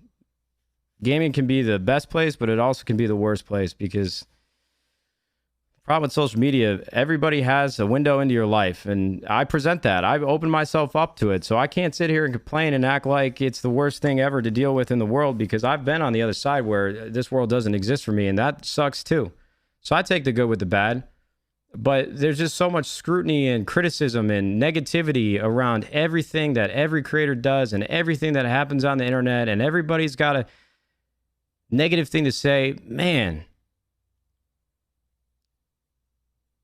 Gaming can be the best place, but it also can be the worst place because the problem with social media, everybody has a window into your life, and I present that. I've opened myself up to it, so I can't sit here and complain and act like it's the worst thing ever to deal with in the world because I've been on the other side where this world doesn't exist for me, and that sucks too. So I take the good with the bad. But there's just so much scrutiny and criticism and negativity around everything that every creator does and everything that happens on the internet, and everybody's got a negative thing to say. Man,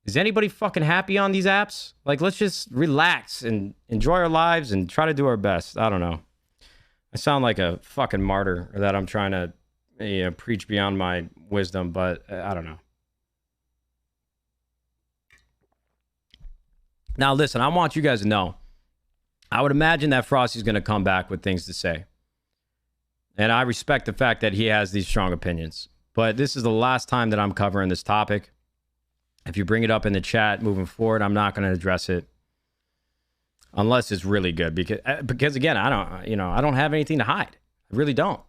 is anybody fucking happy on these apps? Like, let's just relax and enjoy our lives and try to do our best. I don't know. I sound like a fucking martyr, or that I'm trying to, you know, preach beyond my wisdom, but I don't know. Now, listen, I want you guys to know I would imagine that Frosty's going to come back with things to say. And I respect the fact that he has these strong opinions. But this is the last time that I'm covering this topic. If you bring it up in the chat moving forward, I'm not going to address it unless it's really good. Because again, I don't have anything to hide. I really don't.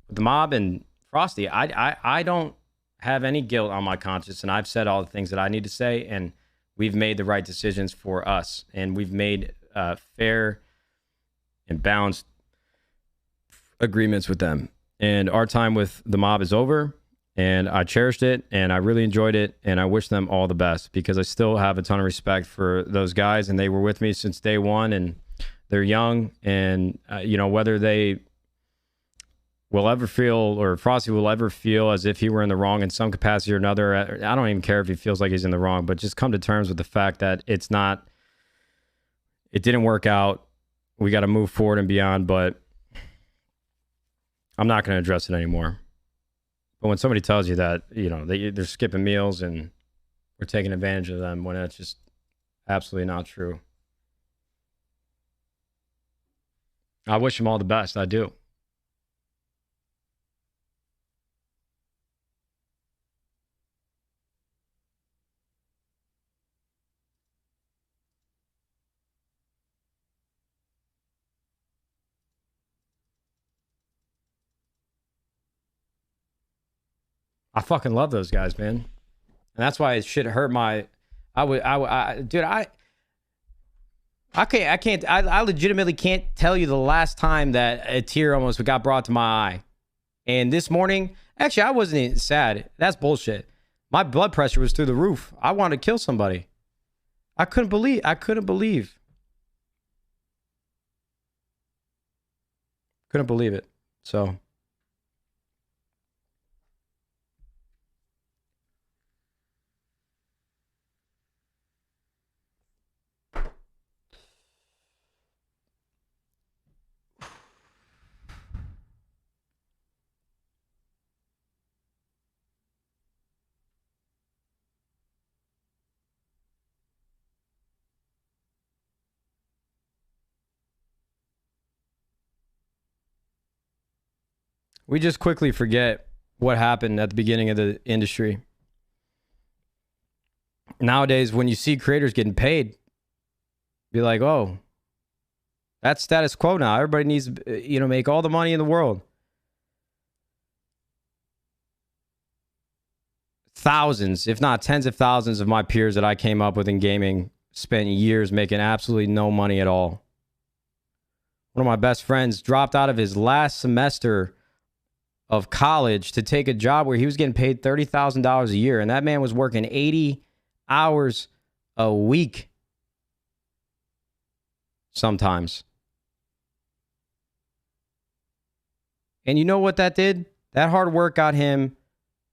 With the mob and Frosty, I don't have any guilt on my conscience, and I've said all the things that I need to say, and we've made the right decisions for us, and we've made fair and balanced agreements with them. And our time with the mob is over, and I cherished it, and I really enjoyed it, and I wish them all the best, because I still have a ton of respect for those guys, and they were with me since day one, and they're young, and whether they will ever feel, or Frosty will ever feel as if he were in the wrong in some capacity or another. I don't even care if he feels like he's in the wrong, but just come to terms with the fact that it didn't work out. We got to move forward and beyond, but I'm not going to address it anymore. But when somebody tells you that, they're skipping meals and we're taking advantage of them, when that's just absolutely not true. I wish them all the best. I do. I fucking love those guys, man. And that's why it shit hurt my... I legitimately can't tell you the last time that a tear almost got brought to my eye. And this morning, actually, I wasn't even sad. That's bullshit. My blood pressure was through the roof. I wanted to kill somebody. I couldn't believe. Couldn't believe it. So... we just quickly forget what happened at the beginning of the industry. Nowadays, when you see creators getting paid, be like, oh, that's status quo now. Everybody needs to, make all the money in the world. Thousands, if not tens of thousands of my peers that I came up with in gaming spent years making absolutely no money at all. One of my best friends dropped out of his last semester of college to take a job where he was getting paid $30,000 a year. And that man was working 80 hours a week sometimes. And you know what that did? That hard work got him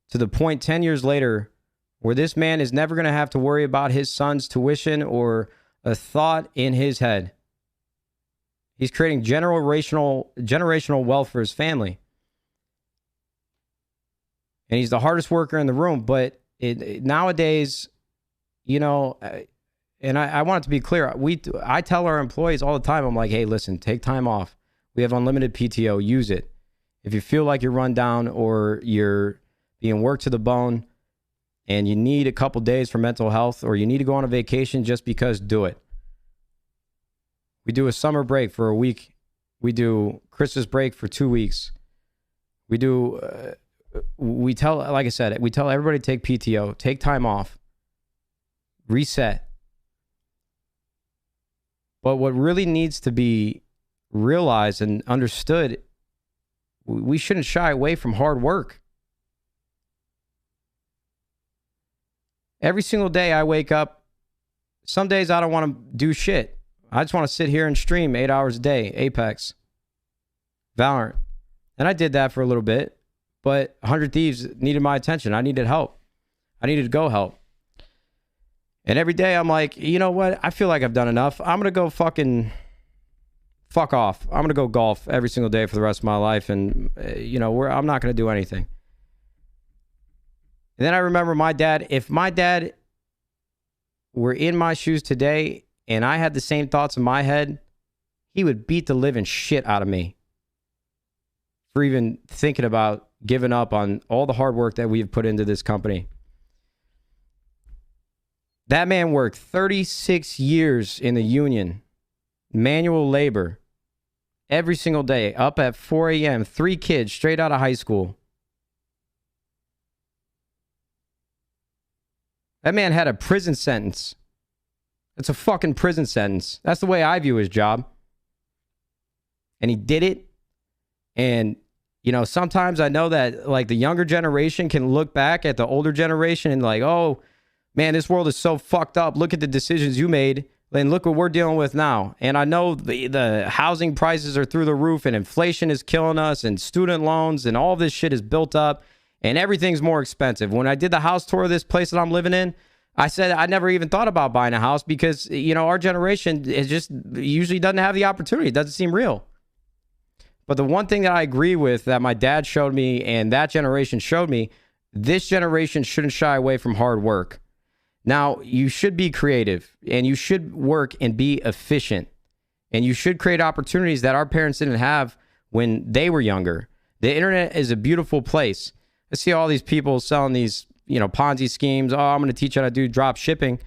to the point 10 years later where this man is never going to have to worry about his son's tuition or a thought in his head. He's creating generational wealth for his family. And he's the hardest worker in the room. But nowadays, and I want it to be clear. I tell our employees all the time, I'm like, hey, listen, take time off. We have unlimited PTO. Use it. If you feel like you're run down or you're being worked to the bone and you need a couple days for mental health, or you need to go on a vacation just because, do it. We do a summer break for a week. We do Christmas break for 2 weeks. We do... we tell everybody to take PTO, take time off, reset. But what really needs to be realized and understood, we shouldn't shy away from hard work. Every single day I wake up, some days I don't want to do shit. I just want to sit here and stream 8 hours a day, Apex, Valorant. And I did that for a little bit. But 100 Thieves needed my attention. I needed help. I needed to go help. And every day I'm like, you know what? I feel like I've done enough. I'm going to go fuck off. I'm going to go golf every single day for the rest of my life. And, I'm not going to do anything. And then I remember my dad. If my dad were in my shoes today and I had the same thoughts in my head, he would beat the living shit out of me for even thinking about giving up on all the hard work that we've put into this company. That man worked 36 years in the union, manual labor, every single day, up at 4 a.m., 3 kids straight out of high school. That man had a prison sentence. It's a fucking prison sentence. That's the way I view his job. And he did it. And, you know, sometimes I know that, like, the younger generation can look back at the older generation and like, oh, man, this world is so fucked up. Look at the decisions you made. And look what we're dealing with now. And I know the housing prices are through the roof and inflation is killing us and student loans and all this shit is built up and everything's more expensive. When I did the house tour of this place that I'm living in, I said I never even thought about buying a house because, you know, our generation is just usually doesn't have the opportunity. It doesn't seem real. But the one thing that I agree with that my dad showed me and that generation showed me, this generation shouldn't shy away from hard work. Now, you should be creative and you should work and be efficient and you should create opportunities that our parents didn't have when they were younger. The internet is a beautiful place. I see all these people selling these, you know, Ponzi schemes. Oh, I'm going to teach you how to do drop shipping.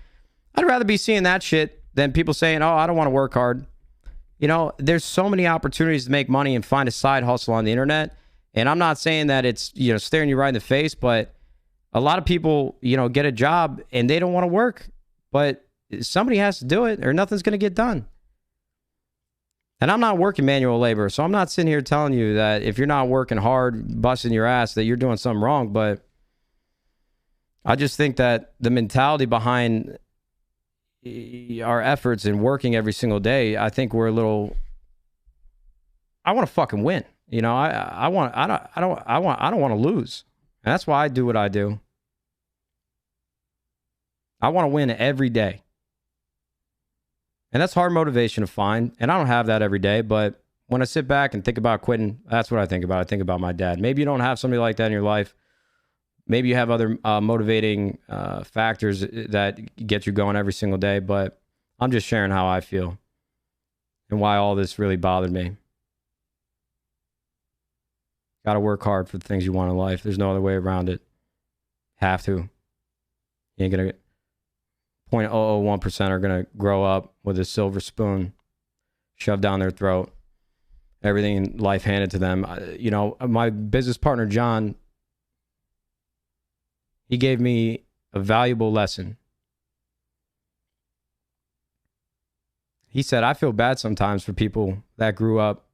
I'd rather be seeing that shit than people saying, oh, I don't want to work hard. You know, there's so many opportunities to make money and find a side hustle on the internet. And I'm not saying that it's, you know, staring you right in the face, but a lot of people, you know, get a job and they don't want to work, but somebody has to do it or nothing's going to get done. And I'm not working manual labor, so I'm not sitting here telling you that if you're not working hard, busting your ass, that you're doing something wrong. But I just think that the mentality behind our efforts in working every single day, I think we're a little. I want to fucking win. You know, I don't want to lose. And that's why I do what I do. I want to win every day. And that's hard motivation to find. And I don't have that every day. But when I sit back and think about quitting, that's what I think about. I think about my dad. Maybe you don't have somebody like that in your life. Maybe you have other motivating factors that get you going every single day. But I'm just sharing how I feel and why all this really bothered me. Got to work hard for the things you want in life. There's no other way around it. Have to. You ain't going to 0.001% are going to grow up with a silver spoon shoved down their throat. Everything in life handed to them. You know, my business partner, John, he gave me a valuable lesson. He said, I feel bad sometimes for people that grew up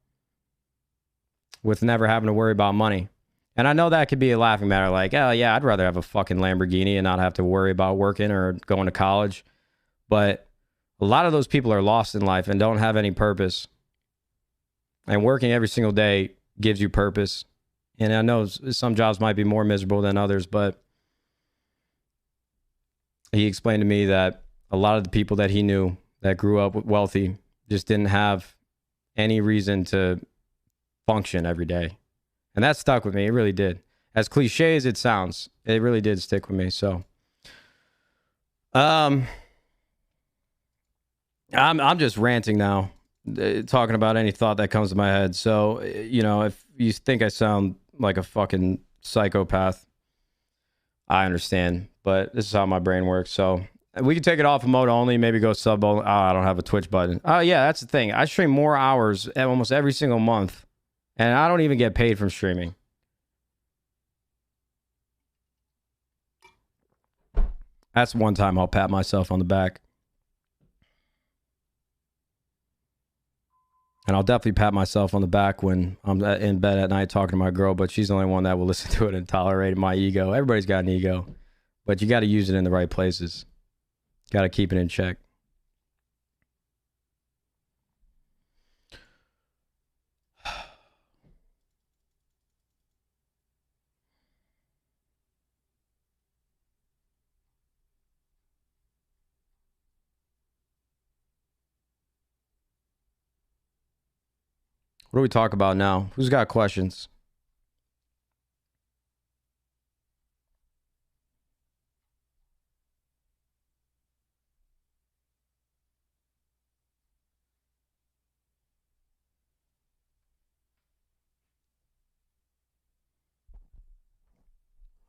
with never having to worry about money. And I know that could be a laughing matter, like, oh yeah, I'd rather have a fucking Lamborghini and not have to worry about working or going to college. But a lot of those people are lost in life and don't have any purpose. And working every single day gives you purpose. And I know some jobs might be more miserable than others, but he explained to me that a lot of the people that he knew that grew up wealthy just didn't have any reason to function every day. And that stuck with me. It really did. As cliche as it sounds, it really did stick with me. So, I'm just ranting now, talking about any thought that comes to my head. So, you know, if you think I sound like a fucking psychopath, I understand. But this is how my brain works. So we can take it off of mode only, maybe go sub only. Oh, I don't have a Twitch button. Oh, yeah, that's the thing. I stream more hours almost every single month. And I don't even get paid from streaming. That's one time I'll pat myself on the back. And I'll definitely pat myself on the back when I'm in bed at night talking to my girl, but she's the only one that will listen to it and tolerate my ego. Everybody's got an ego, but you got to use it in the right places. Got to keep it in check. What do we talk about now? Who's got questions?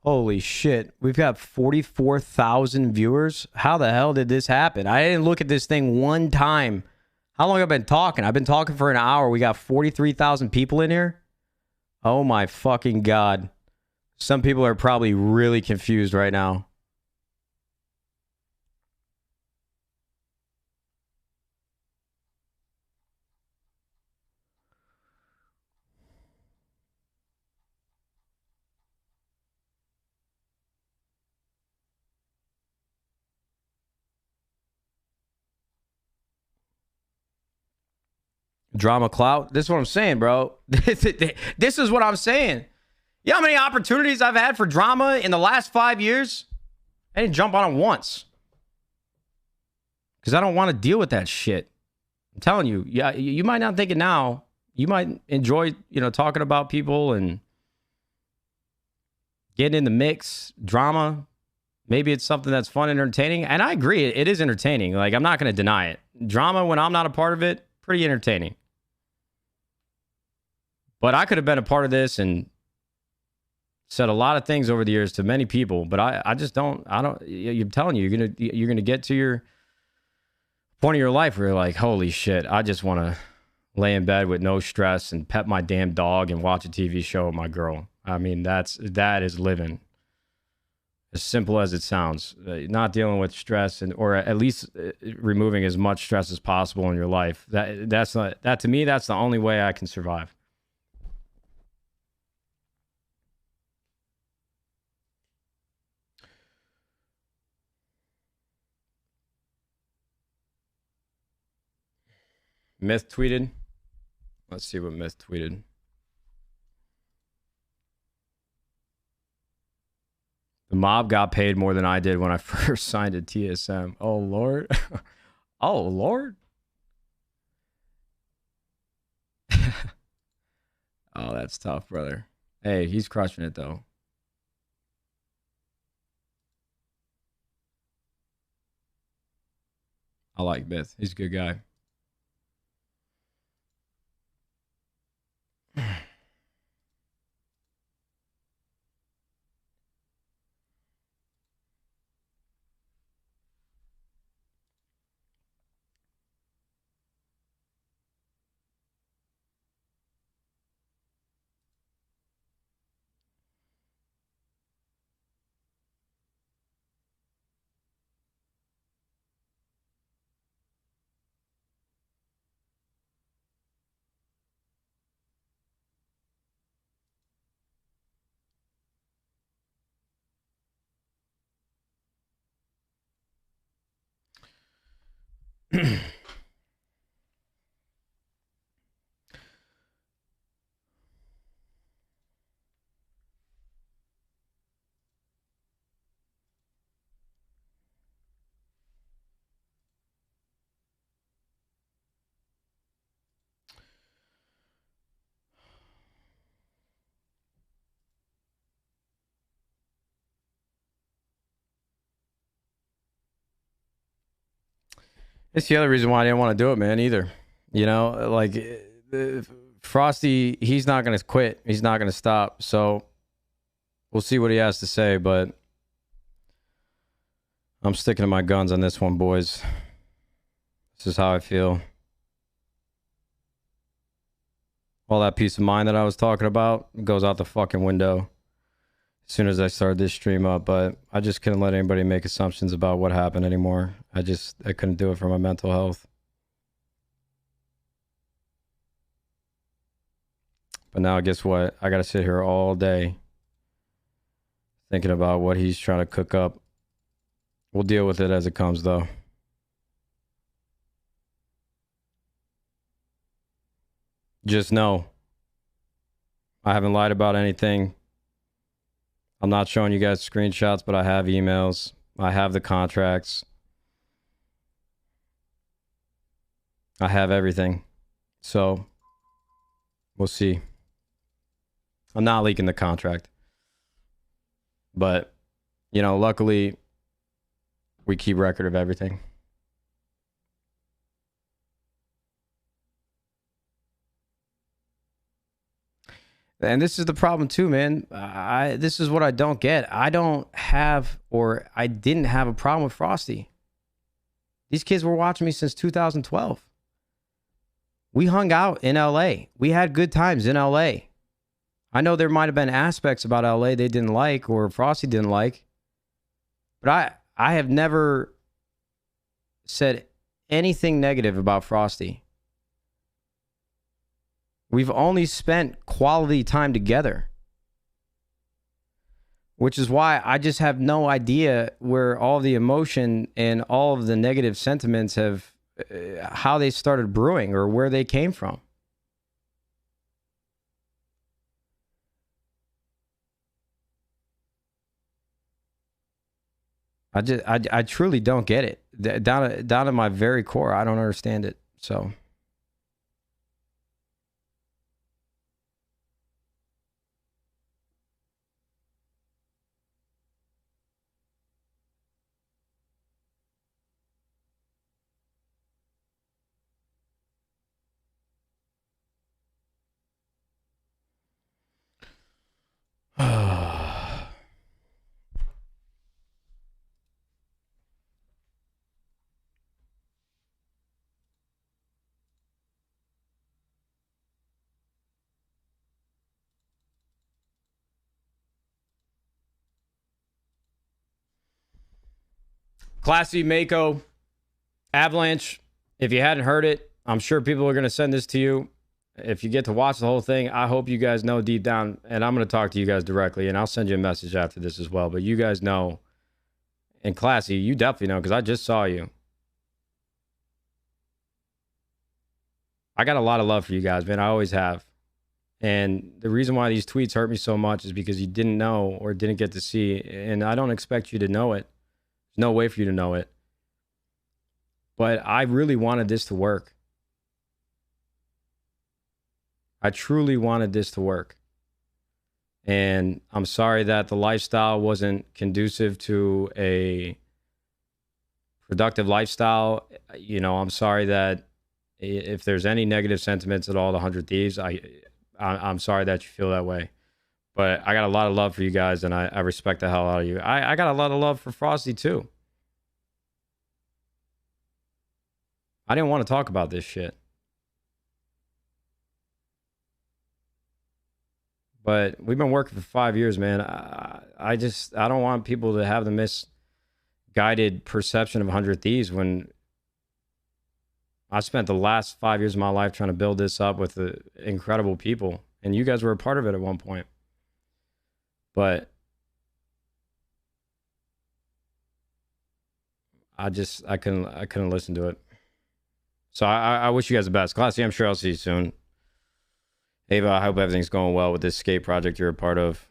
Holy shit. We've got 44,000 viewers. How the hell did this happen? I didn't look at this thing one time. How long have I been talking? I've been talking for an hour. We got 43,000 people in here. Oh my fucking God. Some people are probably really confused right now. Drama clout. This is what I'm saying, bro. This is what I'm saying. You know how many opportunities I've had for drama in the last 5 years? I didn't jump on it once. Because I don't want to deal with that shit. I'm telling you, yeah, you might not think it now. You might enjoy, talking about people and getting in the mix, drama. Maybe it's something that's fun and entertaining. And I agree, it is entertaining. Like, I'm not going to deny it. Drama, when I'm not a part of it, pretty entertaining. But I could have been a part of this and said a lot of things over the years to many people. But I just don't. I'm telling you, you're gonna get to your point of your life where you're like, holy shit, I just want to lay in bed with no stress and pet my damn dog and watch a TV show with my girl. I mean, that is living. As simple as it sounds, not dealing with stress or at least removing as much stress as possible in your life. That to me, that's the only way I can survive. Myth tweeted. Let's see what Myth tweeted. The mob got paid more than I did when I first signed a TSM. Oh, Lord. Oh, Lord. Oh, that's tough, brother. Hey, he's crushing it, though. I like Myth. He's a good guy. It's the other reason why I didn't want to do it, man, either. Like Frosty, he's not going to quit. He's not going to stop. So we'll see what he has to say, but I'm sticking to my guns on this one, boys. This is how I feel. All that peace of mind that I was talking about goes out the fucking window as soon as I started this stream up, but I just couldn't let anybody make assumptions about what happened anymore. I couldn't do it for my mental health. But now guess what? I got to sit here all day thinking about what he's trying to cook up. We'll deal with it as it comes, though. Just know, I haven't lied about anything. I'm not showing you guys screenshots, but I have emails. I have the contracts. I have everything. So, we'll see. I'm not leaking the contract. But, luckily, we keep record of everything. And this is the problem too, man. This is what I don't get. I don't have, or I didn't have a problem with Frosty. These kids were watching me since 2012. We hung out in LA. We had good times in LA. I know there might have been aspects about LA they didn't like or Frosty didn't like. But I have never said anything negative about Frosty. We've only spent quality time together. Which is why I just have no idea where all the emotion and all of the negative sentiments have, how they started brewing or where they came from. I truly don't get it. Down to my very core, I don't understand it. So. Classy Mako, Avalanche. If you hadn't heard it, I'm sure people are going to send this to you. If you get to watch the whole thing, I hope you guys know deep down, and I'm going to talk to you guys directly, and I'll send you a message after this as well. But you guys know, and Classy, you definitely know because I just saw you. I got a lot of love for you guys, man. I always have. And the reason why these tweets hurt me so much is because you didn't know or didn't get to see, and I don't expect you to know it. There's no way for you to know it. But I really wanted this to work. I truly wanted this to work. And I'm sorry that the lifestyle wasn't conducive to a productive lifestyle. You know, I'm sorry that if there's any negative sentiments at all, the 100 Thieves, I'm sorry that you feel that way. But I got a lot of love for you guys, and I respect the hell out of you. I got a lot of love for Frosty, too. I didn't want to talk about this shit. But we've been working for 5 years, man. I don't want people to have the misguided perception of 100 Thieves when I spent the last 5 years of my life trying to build this up with incredible people. And you guys were a part of it at one point. But I couldn't listen to it. So I wish you guys the best. Classy, I'm sure I'll see you soon. Ava, I hope everything's going well with this skate project you're a part of.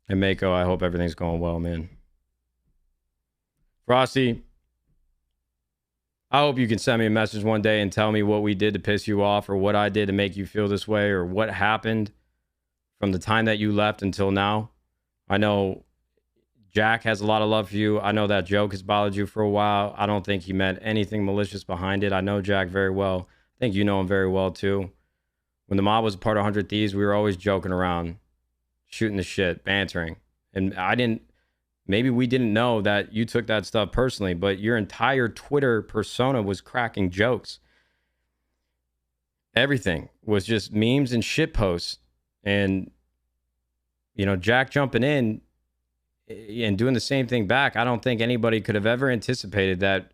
And Mako, I hope everything's going well, man. Frosty, I hope you can send me a message one day and tell me what we did to piss you off or what I did to make you feel this way or what happened from the time that you left until now. I know Jack has a lot of love for you. I know that joke has bothered you for a while. I don't think he meant anything malicious behind it. I know Jack very well. I think you know him very well, too. When the mob was a part of 100 Thieves, we were always joking around, shooting the shit, bantering. And maybe we didn't know that you took that stuff personally, but your entire Twitter persona was cracking jokes. Everything was just memes and shit posts. And, you know, Jack jumping in and doing the same thing back, I don't think anybody could have ever anticipated that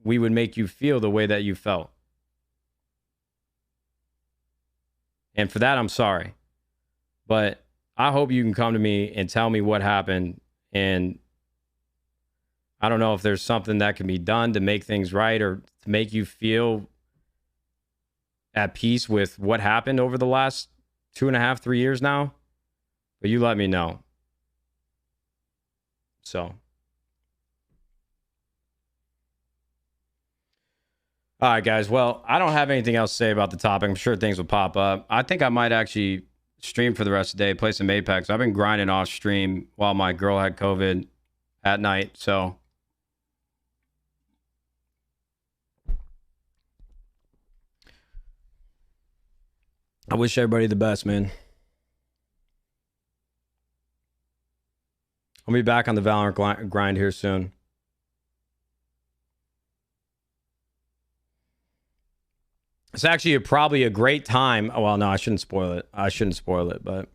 we would make you feel the way that you felt. And for that, I'm sorry. But I hope you can come to me and tell me what happened. And I don't know if there's something that can be done to make things right or to make you feel at peace with what happened over the last 2.5, 3 years now. But you let me know. So. All right, guys. Well, I don't have anything else to say about the topic. I'm sure things will pop up. I think I might actually stream for the rest of the day, play some Apex. I've been grinding off stream while my girl had COVID at night. So wish everybody the best, man. I'll be back on the Valorant grind here soon. It's actually probably a great time. Oh, well, no, I shouldn't spoil it. But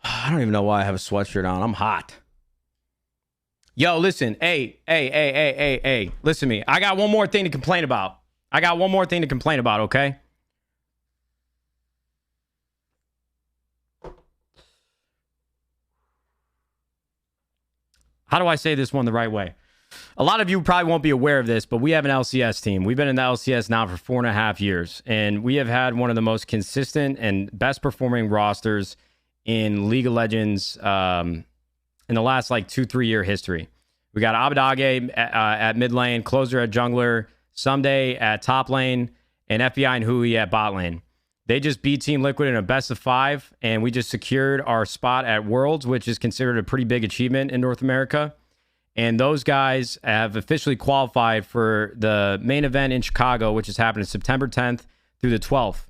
I don't even know why I have a sweatshirt on. I'm hot. Yo, listen. Hey. Listen to me. I got one more thing to complain about. Okay? How do I say this one the right way? A lot of you probably won't be aware of this, but we have an LCS team. We've been in the LCS now for 4.5 years, and we have had one of the most consistent and best performing rosters in League of Legends in the last like 2-3 year history. We got Abadage at mid lane, Closer at jungler, Someday at top lane, and FBI and Hui at bot lane. They just beat Team Liquid in a best of 5, and we just secured our spot at Worlds, which is considered a pretty big achievement in North America. And those guys have officially qualified for the main event in Chicago, which is happening September 10th through the 12th.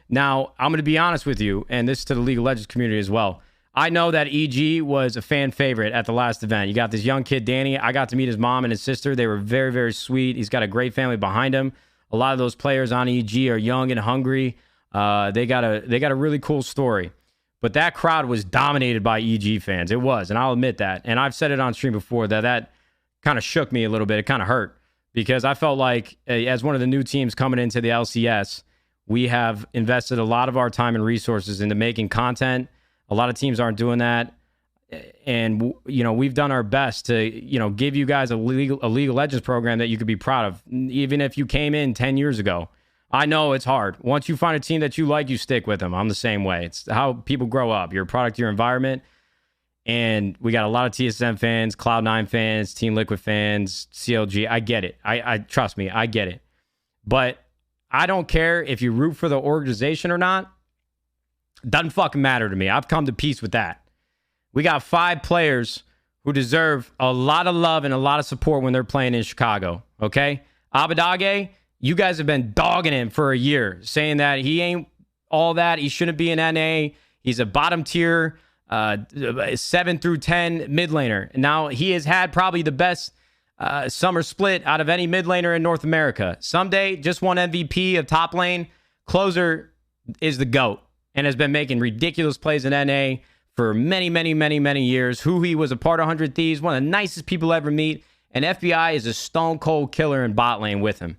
Now, I'm going to be honest with you, and this is to the League of Legends community as well. I know that EG was a fan favorite at the last event. You got this young kid, Danny. I got to meet his mom and his sister. They were very, very sweet. He's got a great family behind him. A lot of those players on EG are young and hungry. They got a really cool story. But that crowd was dominated by EG fans. It was, and I'll admit that. And I've said it on stream before that kind of shook me a little bit. It kind of hurt because I felt like as one of the new teams coming into the LCS, we have invested a lot of our time and resources into making content. A lot of teams aren't doing that. And, you know, we've done our best to, you know, give you guys a League of Legends program that you could be proud of, even if you came in 10 years ago. I know it's hard. Once you find a team that you like, you stick with them. I'm the same way. It's how people grow up. You're a product of your environment. And we got a lot of TSM fans, Cloud9 fans, Team Liquid fans, CLG. I get it. I trust me, I get it. But I don't care if you root for the organization or not. Doesn't fucking matter to me. I've come to peace with that. We got 5 players who deserve a lot of love and a lot of support when they're playing in Chicago. Okay? Abadage, you guys have been dogging him for a year, saying that he ain't all that. He shouldn't be in NA. He's a bottom tier 7 through 10 mid laner. Now, he has had probably the best summer split out of any mid laner in North America. Someday, just won MVP of top lane. Closer is the GOAT and has been making ridiculous plays in NA for many, many, many, many years. Hui was a part of 100 Thieves, one of the nicest people ever meet. And FBI is a stone cold killer in bot lane with him.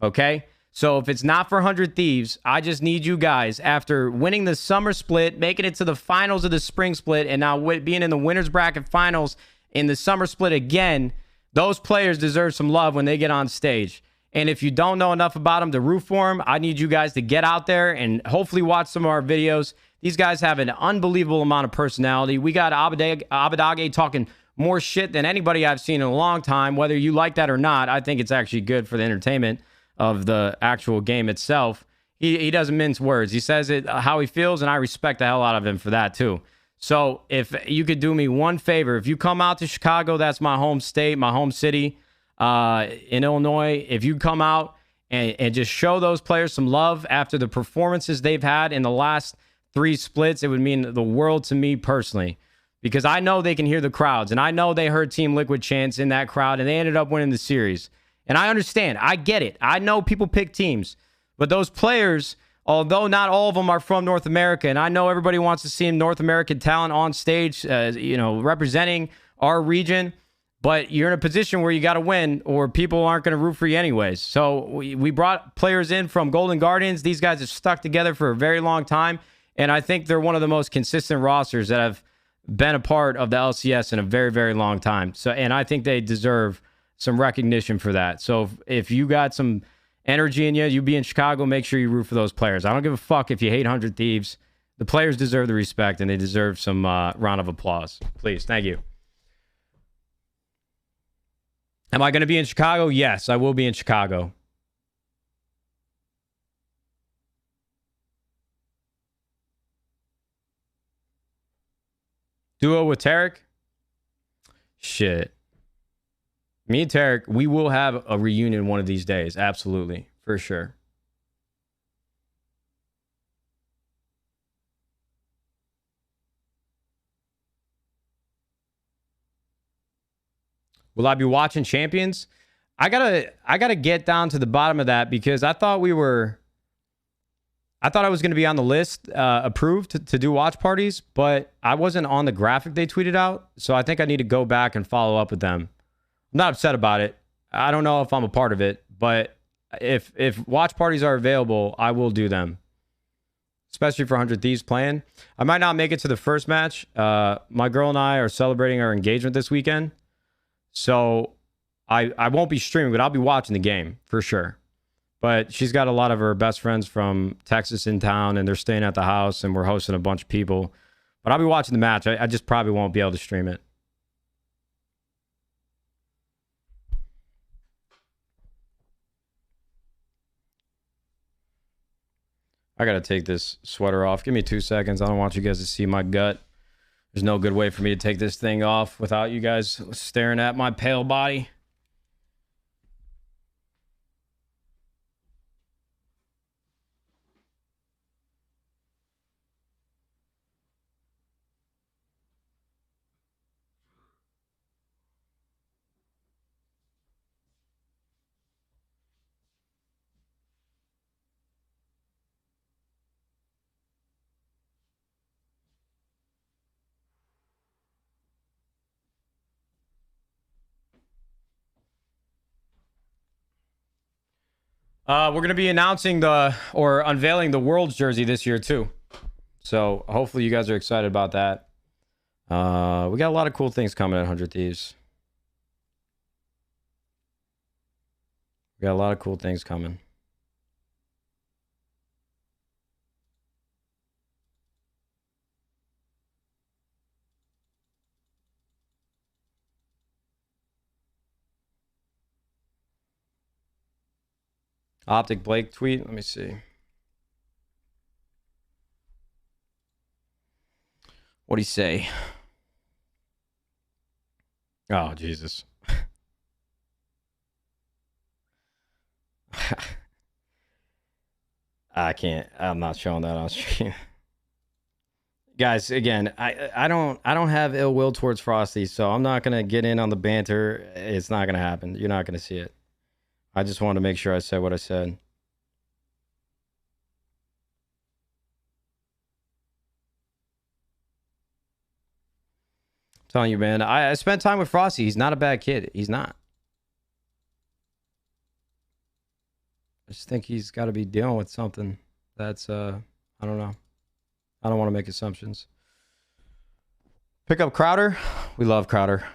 Okay? So if it's not for 100 Thieves, I just need you guys, after winning the summer split, making it to the finals of the spring split, and now being in the winner's bracket finals in the summer split again, those players deserve some love when they get on stage. And if you don't know enough about them to root for them, I need you guys to get out there and hopefully watch some of our videos. These guys have an unbelievable amount of personality. We got Abadage talking more shit than anybody I've seen in a long time. Whether you like that or not, I think it's actually good for the entertainment of the actual game itself. He doesn't mince words. He says it how he feels, and I respect the hell out of him for that too. So if you could do me one favor, if you come out to Chicago, that's my home state, my home city in Illinois. If you come out and just show those players some love after the performances they've had in the last 3 splits, it would mean the world to me personally. Because I know they can hear the crowds, and I know they heard Team Liquid chants in that crowd, and they ended up winning the series. And I understand. I get it. I know people pick teams. But those players, although not all of them are from North America, and I know everybody wants to see North American talent on stage, representing our region, but you're in a position where you got to win, or people aren't going to root for you anyways. So we brought players in from Golden Guardians. These guys have stuck together for a very long time, and I think they're one of the most consistent rosters that have been a part of the LCS in a very, very long time. So, and I think they deserve some recognition for that. So if you got some energy in you be in Chicago, make sure you root for those players. I don't give a fuck if you hate 100 Thieves. The players deserve the respect, and they deserve some round of applause. Please. Thank you. Am I going to be in Chicago? Yes, I will be in Chicago. Duo with Tarek? Shit. Me and Tarek, we will have a reunion one of these days. Absolutely. For sure. Will I be watching Champions? I gotta get down to the bottom of that because I thought I was going to be on the list approved to do watch parties, but I wasn't on the graphic they tweeted out. So I think I need to go back and follow up with them. I'm not upset about it. I don't know if I'm a part of it, but if watch parties are available, I will do them. Especially for 100 Thieves playing. I might not make it to the first match. My girl and I are celebrating our engagement this weekend. So I won't be streaming, but I'll be watching the game for sure. But she's got a lot of her best friends from Texas in town, and they're staying at the house, and we're hosting a bunch of people. But I'll be watching the match. I just probably won't be able to stream it. I got to take this sweater off. Give me 2 seconds. I don't want you guys to see my gut. There's no good way for me to take this thing off without you guys staring at my pale body. We're going to be announcing unveiling the World's jersey this year too. So hopefully you guys are excited about that. We got a lot of cool things coming at 100 Thieves. We got a lot of cool things coming. Optic Blake tweet. Let me see. What'd he say? Oh, Jesus. I can't. I'm not showing that on stream. Guys, again, I don't have ill will towards Frosty, so I'm not gonna get in on the banter. It's not gonna happen. You're not gonna see it. I just wanted to make sure I said what I said. I'm telling you, man, I spent time with Frosty. He's not a bad kid. He's not. I just think he's got to be dealing with something that's, I don't know. I don't want to make assumptions. Pick up Crowder. We love Crowder.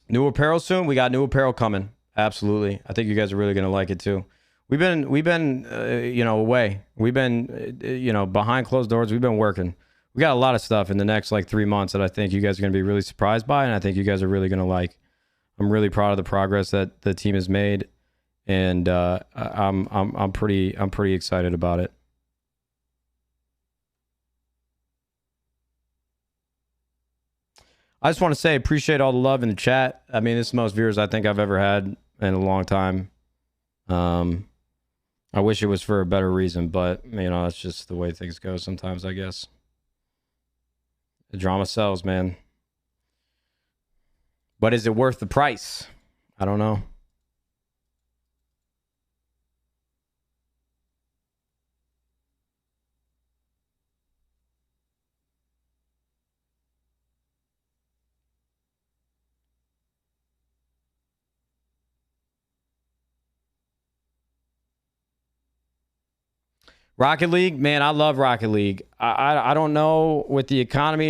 New apparel soon. We got new apparel coming. Absolutely. I think you guys are really going to like it too. We've been away. We've been, behind closed doors. We've been working. We got a lot of stuff in the next 3 months that I think you guys are going to be really surprised by, and I think you guys are really going to like. I'm really proud of the progress that the team has made, and I'm pretty excited about it. I just want to say, appreciate all the love in the chat. I mean, this is the most viewers I think I've ever had in a long time. I wish it was for a better reason, but, that's just the way things go sometimes, I guess. The drama sells, man. But is it worth the price? I don't know. Rocket League, man, I love Rocket League. I don't know with the economy.